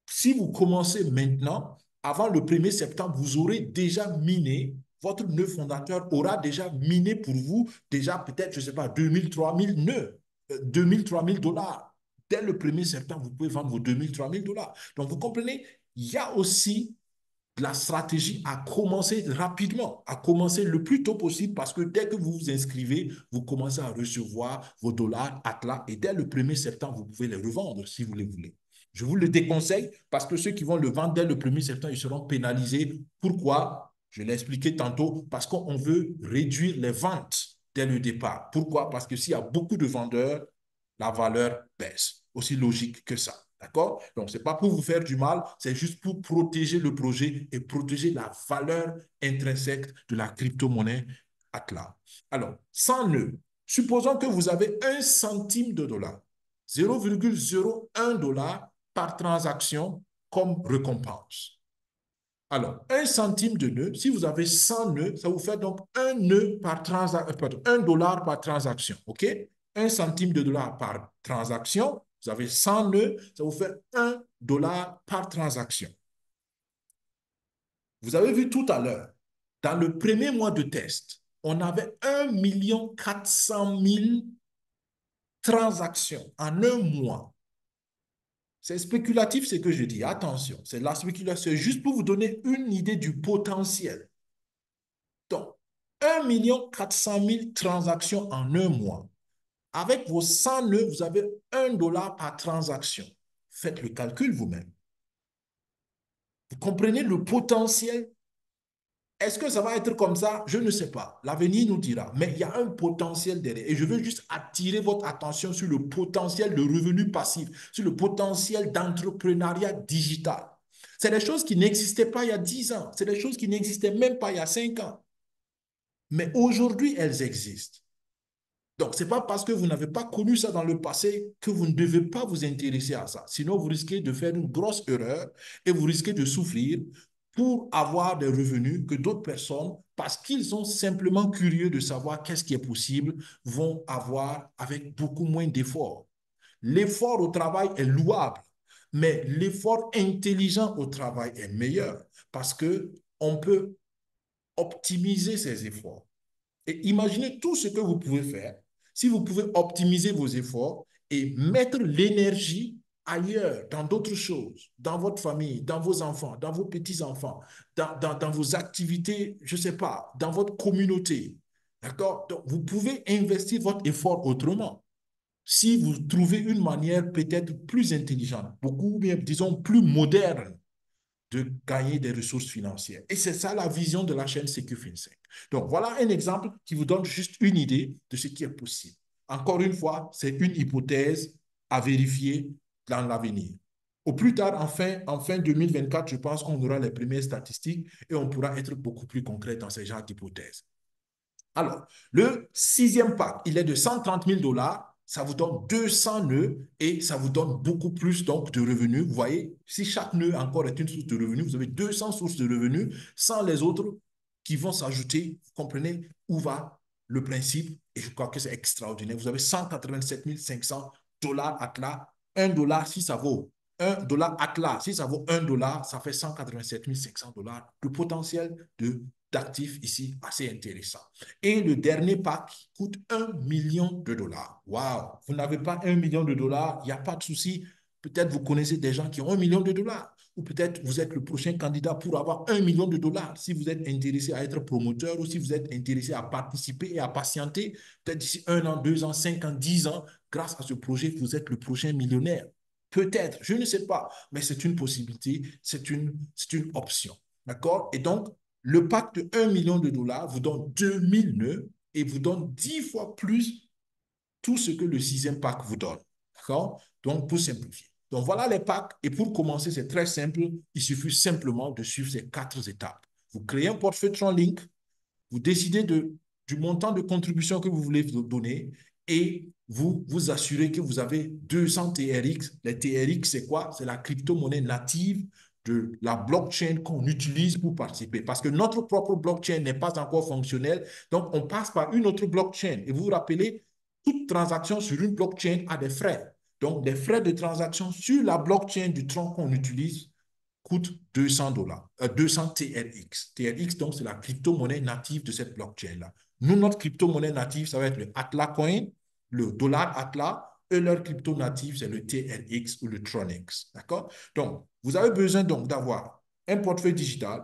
Speaker 1: Si vous commencez maintenant, avant le 1er septembre, vous aurez déjà miné, votre nœud fondateur aura déjà miné pour vous, déjà peut-être, je ne sais pas, 2000, 3000 nœuds, 2000, 3000 dollars. Dès le 1er septembre, vous pouvez vendre vos 2000, 3000 dollars. Donc, vous comprenez, il y a aussi de la stratégie à commencer rapidement, à commencer le plus tôt possible parce que dès que vous vous inscrivez, vous commencez à recevoir vos dollars Atlas et dès le 1er septembre, vous pouvez les revendre si vous les voulez. Je vous le déconseille parce que ceux qui vont le vendre dès le 1er septembre, ils seront pénalisés. Pourquoi? Je l'ai expliqué tantôt, parce qu'on veut réduire les ventes dès le départ. Pourquoi? Parce que s'il y a beaucoup de vendeurs, la valeur baisse. Aussi logique que ça. D'accord? Donc, ce n'est pas pour vous faire du mal, c'est juste pour protéger le projet et protéger la valeur intrinsèque de la crypto-monnaie Atlas. Alors, 100 nœuds. Supposons que vous avez 1 centime de dollar, 0,01 dollar par transaction comme récompense. Alors, 1 centime de nœud, si vous avez 100 nœuds, ça vous fait donc 1 nœud par transaction, 1 dollar par transaction, OK? 1 centime de dollar par transaction, vous avez 100 nœuds, ça vous fait 1 dollar par transaction. Vous avez vu tout à l'heure, dans le premier mois de test, on avait 1 400 000 transactions en un mois. C'est spéculatif ce que je dis, attention, c'est la spéculation, c'est juste pour vous donner une idée du potentiel. Donc, 1 400 000 transactions en un mois. Avec vos 100 nœuds, vous avez 1 dollar par transaction. Faites le calcul vous-même. Vous comprenez le potentiel? Est-ce que ça va être comme ça? Je ne sais pas. L'avenir nous dira. Mais il y a un potentiel derrière. Et je veux juste attirer votre attention sur le potentiel de revenu passif, sur le potentiel d'entrepreneuriat digital. C'est des choses qui n'existaient pas il y a 10 ans. C'est des choses qui n'existaient même pas il y a 5 ans. Mais aujourd'hui, elles existent. Donc, ce n'est pas parce que vous n'avez pas connu ça dans le passé que vous ne devez pas vous intéresser à ça. Sinon, vous risquez de faire une grosse erreur et vous risquez de souffrir pour avoir des revenus que d'autres personnes, parce qu'ils sont simplement curieux de savoir qu'est-ce qui est possible, vont avoir avec beaucoup moins d'efforts. L'effort au travail est louable, mais l'effort intelligent au travail est meilleur parce qu'on peut optimiser ses efforts. Et imaginez tout ce que vous pouvez faire si vous pouvez optimiser vos efforts et mettre l'énergie ailleurs, dans d'autres choses, dans votre famille, dans vos enfants, dans vos petits-enfants, dans vos activités, je ne sais pas, dans votre communauté. D'accord? Donc, vous pouvez investir votre effort autrement. Si vous trouvez une manière peut-être plus intelligente, beaucoup, bien, disons, plus moderne de gagner des ressources financières. Et c'est ça la vision de la chaîne CQ-FinSec. Donc, voilà un exemple qui vous donne juste une idée de ce qui est possible. Encore une fois, c'est une hypothèse à vérifier dans l'avenir. Au plus tard, en fin 2024, je pense qu'on aura les premières statistiques et on pourra être beaucoup plus concret dans ces genres d'hypothèses. Alors, le sixième pack, il est de 130 000 dollars. Ça vous donne 200 nœuds et ça vous donne beaucoup plus donc de revenus. Vous voyez, si chaque nœud encore est une source de revenus, vous avez 200 sources de revenus sans les autres qui vont s'ajouter. Vous comprenez où va le principe? Et je crois que c'est extraordinaire. Vous avez 187 500 dollars Atlas. 1 dollar, si ça vaut 1 dollar Atlas, si ça vaut 1 dollar, ça fait 187 500 dollars. Le potentiel d'actifs ici assez intéressant. Et le dernier pack coûte 1 million de dollars. Waouh! Vous n'avez pas 1 million de dollars, il n'y a pas de souci. Peut-être vous connaissez des gens qui ont 1 million de dollars. ou peut-être vous êtes le prochain candidat pour avoir 1 million de dollars. Si vous êtes intéressé à être promoteur ou si vous êtes intéressé à participer et à patienter, peut-être d'ici 1 an, 2 ans, 5 ans, 10 ans, grâce à ce projet, vous êtes le prochain millionnaire. Peut-être, je ne sais pas, mais c'est une possibilité, c'est une option. D'accord? Et donc, le pack de 1 million de dollars vous donne 2 000 nœuds et vous donne 10 fois plus tout ce que le sixième pack vous donne. D'accord? Donc, pour simplifier. Donc, voilà les packs. Et pour commencer, c'est très simple. Il suffit simplement de suivre ces 4 étapes. Vous créez un portefeuille TronLink, vous décidez du montant de contribution que vous voulez donner et vous vous assurez que vous avez 200 TRX. Les TRX, c'est quoi? C'est la crypto-monnaie native de la blockchain qu'on utilise pour participer. Parce que notre propre blockchain n'est pas encore fonctionnelle. Donc, on passe par une autre blockchain. Et vous vous rappelez, toute transaction sur une blockchain a des frais. Donc, les frais de transaction sur la blockchain du tronc qu'on utilise coûte 200 dollars, 200 TRX. TRX, donc, c'est la crypto-monnaie native de cette blockchain-là. Nous, notre crypto-monnaie native, ça va être le Atlas Coin, le dollar Atlas, et leur crypto native, c'est le TRX ou le Tronix. D'accord? Donc, vous avez besoin donc d'avoir un portefeuille digital,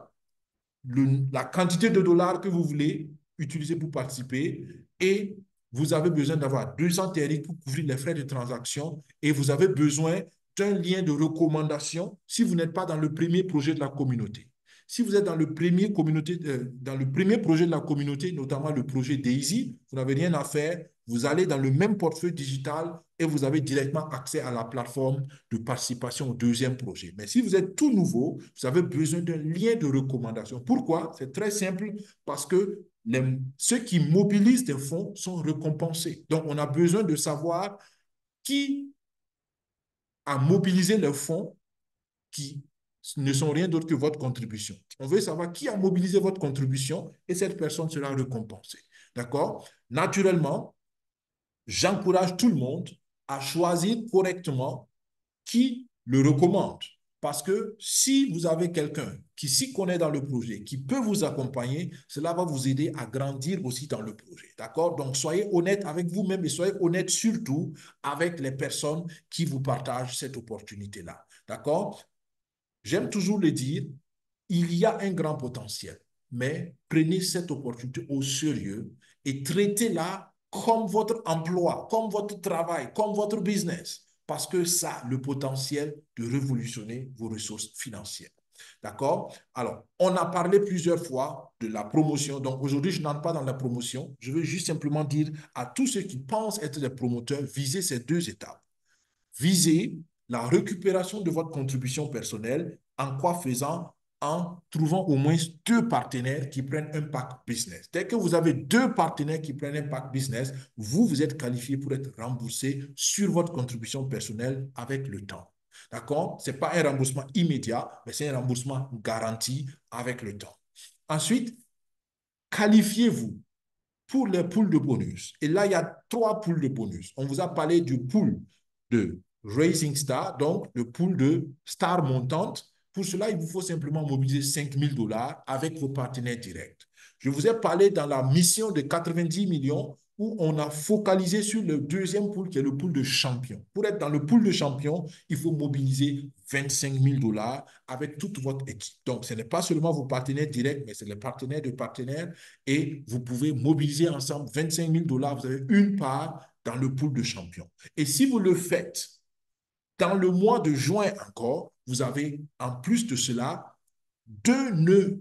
Speaker 1: la quantité de dollars que vous voulez utiliser pour participer et vous avez besoin d'avoir 200 TRX pour couvrir les frais de transaction et vous avez besoin d'un lien de recommandation si vous n'êtes pas dans le premier projet de la communauté. Si vous êtes dans le premier projet de la communauté, notamment le projet Daisy, vous n'avez rien à faire. Vous allez dans le même portefeuille digital et vous avez directement accès à la plateforme de participation au deuxième projet. Mais si vous êtes tout nouveau, vous avez besoin d'un lien de recommandation. Pourquoi? C'est très simple, parce que ceux qui mobilisent des fonds sont récompensés. Donc, on a besoin de savoir qui a mobilisé les fonds qui ne sont rien d'autre que votre contribution. On veut savoir qui a mobilisé votre contribution et cette personne sera récompensée. D'accord? Naturellement, j'encourage tout le monde à choisir correctement qui le recommande. Parce que si vous avez quelqu'un qui s'y connaît dans le projet, qui peut vous accompagner, cela va vous aider à grandir aussi dans le projet. D'accord? Donc, soyez honnête avec vous-même et soyez honnête surtout avec les personnes qui vous partagent cette opportunité-là. D'accord? J'aime toujours le dire, il y a un grand potentiel, mais prenez cette opportunité au sérieux et traitez-la comme votre emploi, comme votre travail, comme votre business, parce que ça a le potentiel de révolutionner vos ressources financières. D'accord? Alors, on a parlé plusieurs fois de la promotion. Donc, aujourd'hui, je n'entre pas dans la promotion. Je veux juste simplement dire à tous ceux qui pensent être des promoteurs, visez ces 2 étapes. Visez la récupération de votre contribution personnelle. En quoi faisant? En trouvant au moins 2 partenaires qui prennent un pack business. Dès que vous avez 2 partenaires qui prennent un pack business, vous êtes qualifié pour être remboursé sur votre contribution personnelle avec le temps. D'accord? Ce n'est pas un remboursement immédiat, mais c'est un remboursement garanti avec le temps. Ensuite, qualifiez-vous pour les poules de bonus. Et là, il y a 3 poules de bonus. On vous a parlé du pool de Racing Star, donc le pool de star montante. Pour cela, il vous faut simplement mobiliser 5 000 dollars avec vos partenaires directs. Je vous ai parlé dans la mission de 90 millions où on a focalisé sur le deuxième pool qui est le pool de champion. Pour être dans le pool de champion, il faut mobiliser 25 000 dollars avec toute votre équipe. Donc, ce n'est pas seulement vos partenaires directs, mais c'est les partenaires de partenaires et vous pouvez mobiliser ensemble 25 000 dollars. Vous avez une part dans le pool de champion. Et si vous le faites dans le mois de juin encore, vous avez en plus de cela 2 nœuds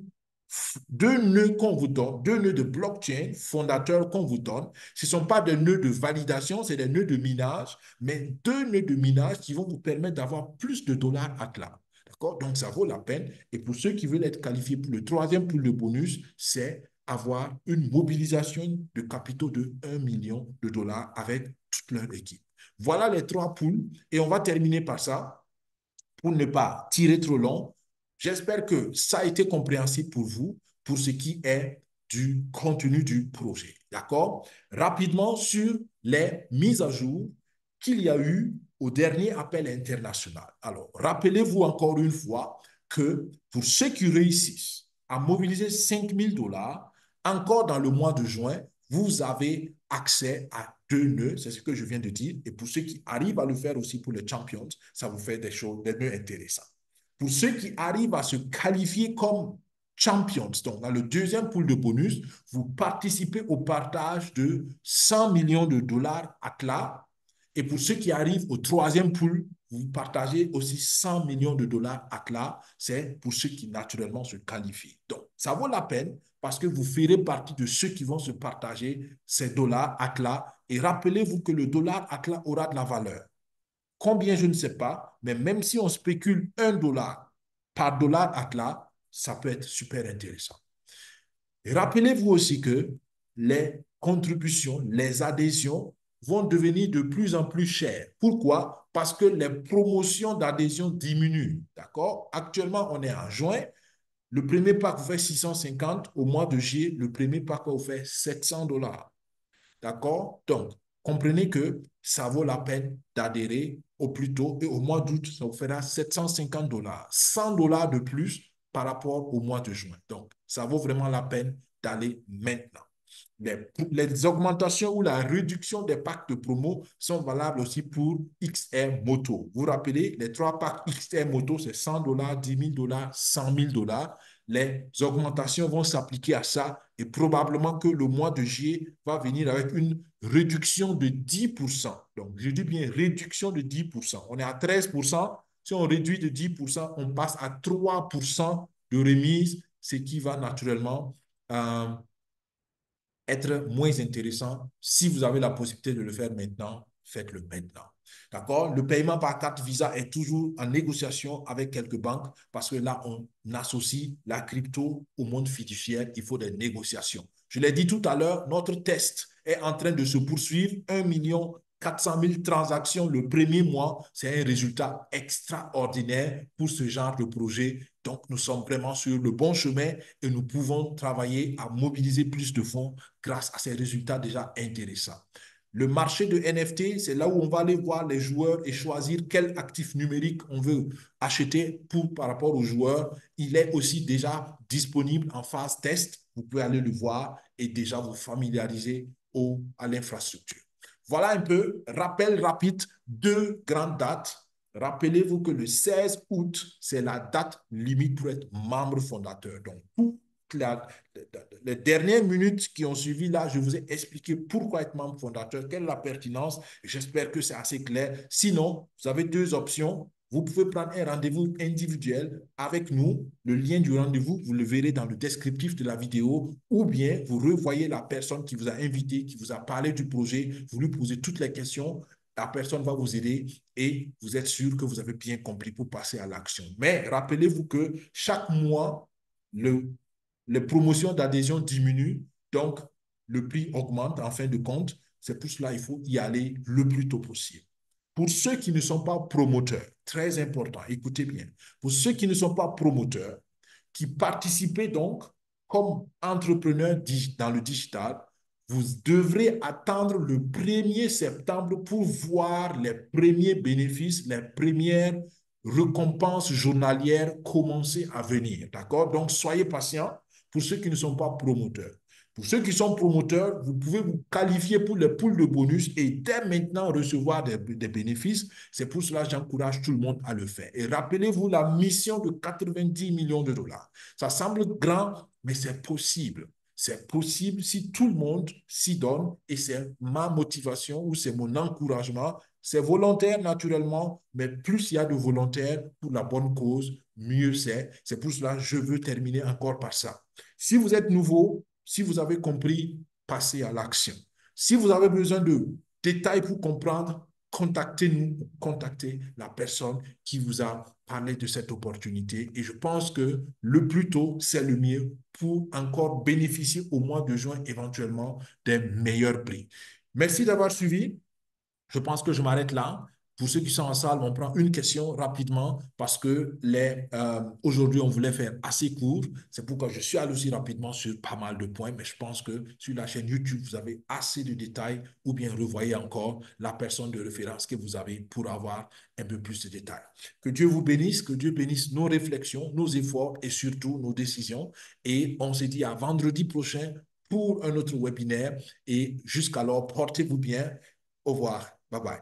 Speaker 1: 2 nœuds qu'on vous donne, 2 nœuds de blockchain fondateurs qu'on vous donne. Ce ne sont pas des nœuds de validation, c'est des nœuds de minage, mais 2 nœuds de minage qui vont vous permettre d'avoir plus de dollars à cela. D'accord? Donc, ça vaut la peine. Et pour ceux qui veulent être qualifiés pour le troisième pool de bonus, c'est avoir une mobilisation de capitaux de 1 million de dollars avec toute leur équipe. Voilà les 3 pools. Et on va terminer par ça pour ne pas tirer trop long. J'espère que ça a été compréhensible pour vous, pour ce qui est du contenu du projet. D'accord? Rapidement sur les mises à jour qu'il y a eu au dernier appel international. Alors, rappelez-vous encore une fois que pour ceux qui réussissent à mobiliser 5 000 dollars, encore dans le mois de juin, vous avez accès à 2 nœuds, c'est ce que je viens de dire. Et pour ceux qui arrivent à le faire aussi pour les champions, ça vous fait des choses, des nœuds intéressants. Pour ceux qui arrivent à se qualifier comme champions, donc dans le deuxième pool de bonus, vous participez au partage de 100 millions de dollars ATLA. Et pour ceux qui arrivent au troisième pool, vous partagez aussi 100 millions de dollars ATLA. C'est pour ceux qui naturellement se qualifient. Donc, ça vaut la peine parce que vous ferez partie de ceux qui vont se partager ces dollars ATLA. Et rappelez-vous que le dollar ATLA aura de la valeur. Combien, je ne sais pas, mais même si on spécule $1 par dollar ATLA, ça peut être super intéressant. Et rappelez-vous aussi que les contributions, les adhésions vont devenir de plus en plus chères. Pourquoi? Parce que les promotions d'adhésion diminuent. D'accord? Actuellement, on est en juin. Le premier pack vous fait 650. Au mois de juillet, le premier pack vous fait $700. D'accord? Donc, comprenez que ça vaut la peine d'adhérer au plus tôt et au mois d'août, ça vous fera $750, $100 de plus par rapport au mois de juin. Donc, ça vaut vraiment la peine d'aller maintenant. Les augmentations ou la réduction des packs de promo sont valables aussi pour XR Moto. Vous vous rappelez, les trois packs XR Moto, c'est $100, $10 000, $100 000. Les augmentations vont s'appliquer à ça et probablement que le mois de juillet va venir avec une réduction de 10%. Donc, je dis bien réduction de 10%. On est à 13%. Si on réduit de 10%, on passe à 3% de remise, ce qui va naturellement être moins intéressant. Si vous avez la possibilité de le faire maintenant, faites-le maintenant. D'accord? Le paiement par carte Visa est toujours en négociation avec quelques banques parce que là, on associe la crypto au monde fiduciaire. Il faut des négociations. Je l'ai dit tout à l'heure, notre test est en train de se poursuivre. 1 400 000 transactions le premier mois, c'est un résultat extraordinaire pour ce genre de projet. Donc, nous sommes vraiment sur le bon chemin et nous pouvons travailler à mobiliser plus de fonds grâce à ces résultats déjà intéressants. Le marché de NFT, c'est là où on va aller voir les joueurs et choisir quel actif numérique on veut acheter par rapport aux joueurs. Il est aussi déjà disponible en phase test. Vous pouvez aller le voir et déjà vous familiariser à l'infrastructure. Voilà un peu, rappel rapide, deux grandes dates. Rappelez-vous que le 16 août, c'est la date limite pour être membre fondateur. Donc, les dernières minutes qui ont suivi là, je vous ai expliqué pourquoi être membre fondateur, quelle est la pertinence. J'espère que c'est assez clair. Sinon, vous avez deux options. Vous pouvez prendre un rendez-vous individuel avec nous. Le lien du rendez-vous, vous le verrez dans le descriptif de la vidéo, ou bien vous revoyez la personne qui vous a invité, qui vous a parlé du projet, vous lui posez toutes les questions. La personne va vous aider et vous êtes sûr que vous avez bien compris pour passer à l'action. Mais rappelez-vous que chaque mois, les promotions d'adhésion diminuent, donc le prix augmente en fin de compte. C'est pour cela qu'il faut y aller le plus tôt possible. Pour ceux qui ne sont pas promoteurs, très important, écoutez bien, pour ceux qui ne sont pas promoteurs, qui participent donc comme entrepreneurs dans le digital, vous devrez attendre le 1er septembre pour voir les premiers bénéfices, les premières récompenses journalières commencer à venir. D'accord? Donc, soyez patients pour ceux qui ne sont pas promoteurs. Pour ceux qui sont promoteurs, vous pouvez vous qualifier pour les poules de bonus et dès maintenant recevoir des bénéfices. C'est pour cela que j'encourage tout le monde à le faire. Et rappelez-vous la mission de 90 millions de dollars. Ça semble grand, mais c'est possible. C'est possible si tout le monde s'y donne et c'est ma motivation ou c'est mon encouragement. C'est volontaire naturellement, mais plus il y a de volontaires pour la bonne cause, mieux c'est. C'est pour cela que je veux terminer encore par ça. Si vous êtes nouveau, si vous avez compris, passez à l'action. Si vous avez besoin de détails pour comprendre, contactez-nous, contactez la personne qui vous a parlé de cette opportunité. Et je pense que le plus tôt, c'est le mieux pour encore bénéficier au mois de juin éventuellement des meilleurs prix. Merci d'avoir suivi. Je pense que je m'arrête là. Pour ceux qui sont en salle, on prend une question rapidement parce que aujourd'hui, on voulait faire assez court. C'est pourquoi je suis allé aussi rapidement sur pas mal de points, mais je pense que sur la chaîne YouTube, vous avez assez de détails ou bien revoyez encore la personne de référence que vous avez pour avoir un peu plus de détails. Que Dieu vous bénisse, que Dieu bénisse nos réflexions, nos efforts et surtout nos décisions. Et on se dit à vendredi prochain pour un autre webinaire. Et jusqu'alors, portez-vous bien. Au revoir. Bye bye.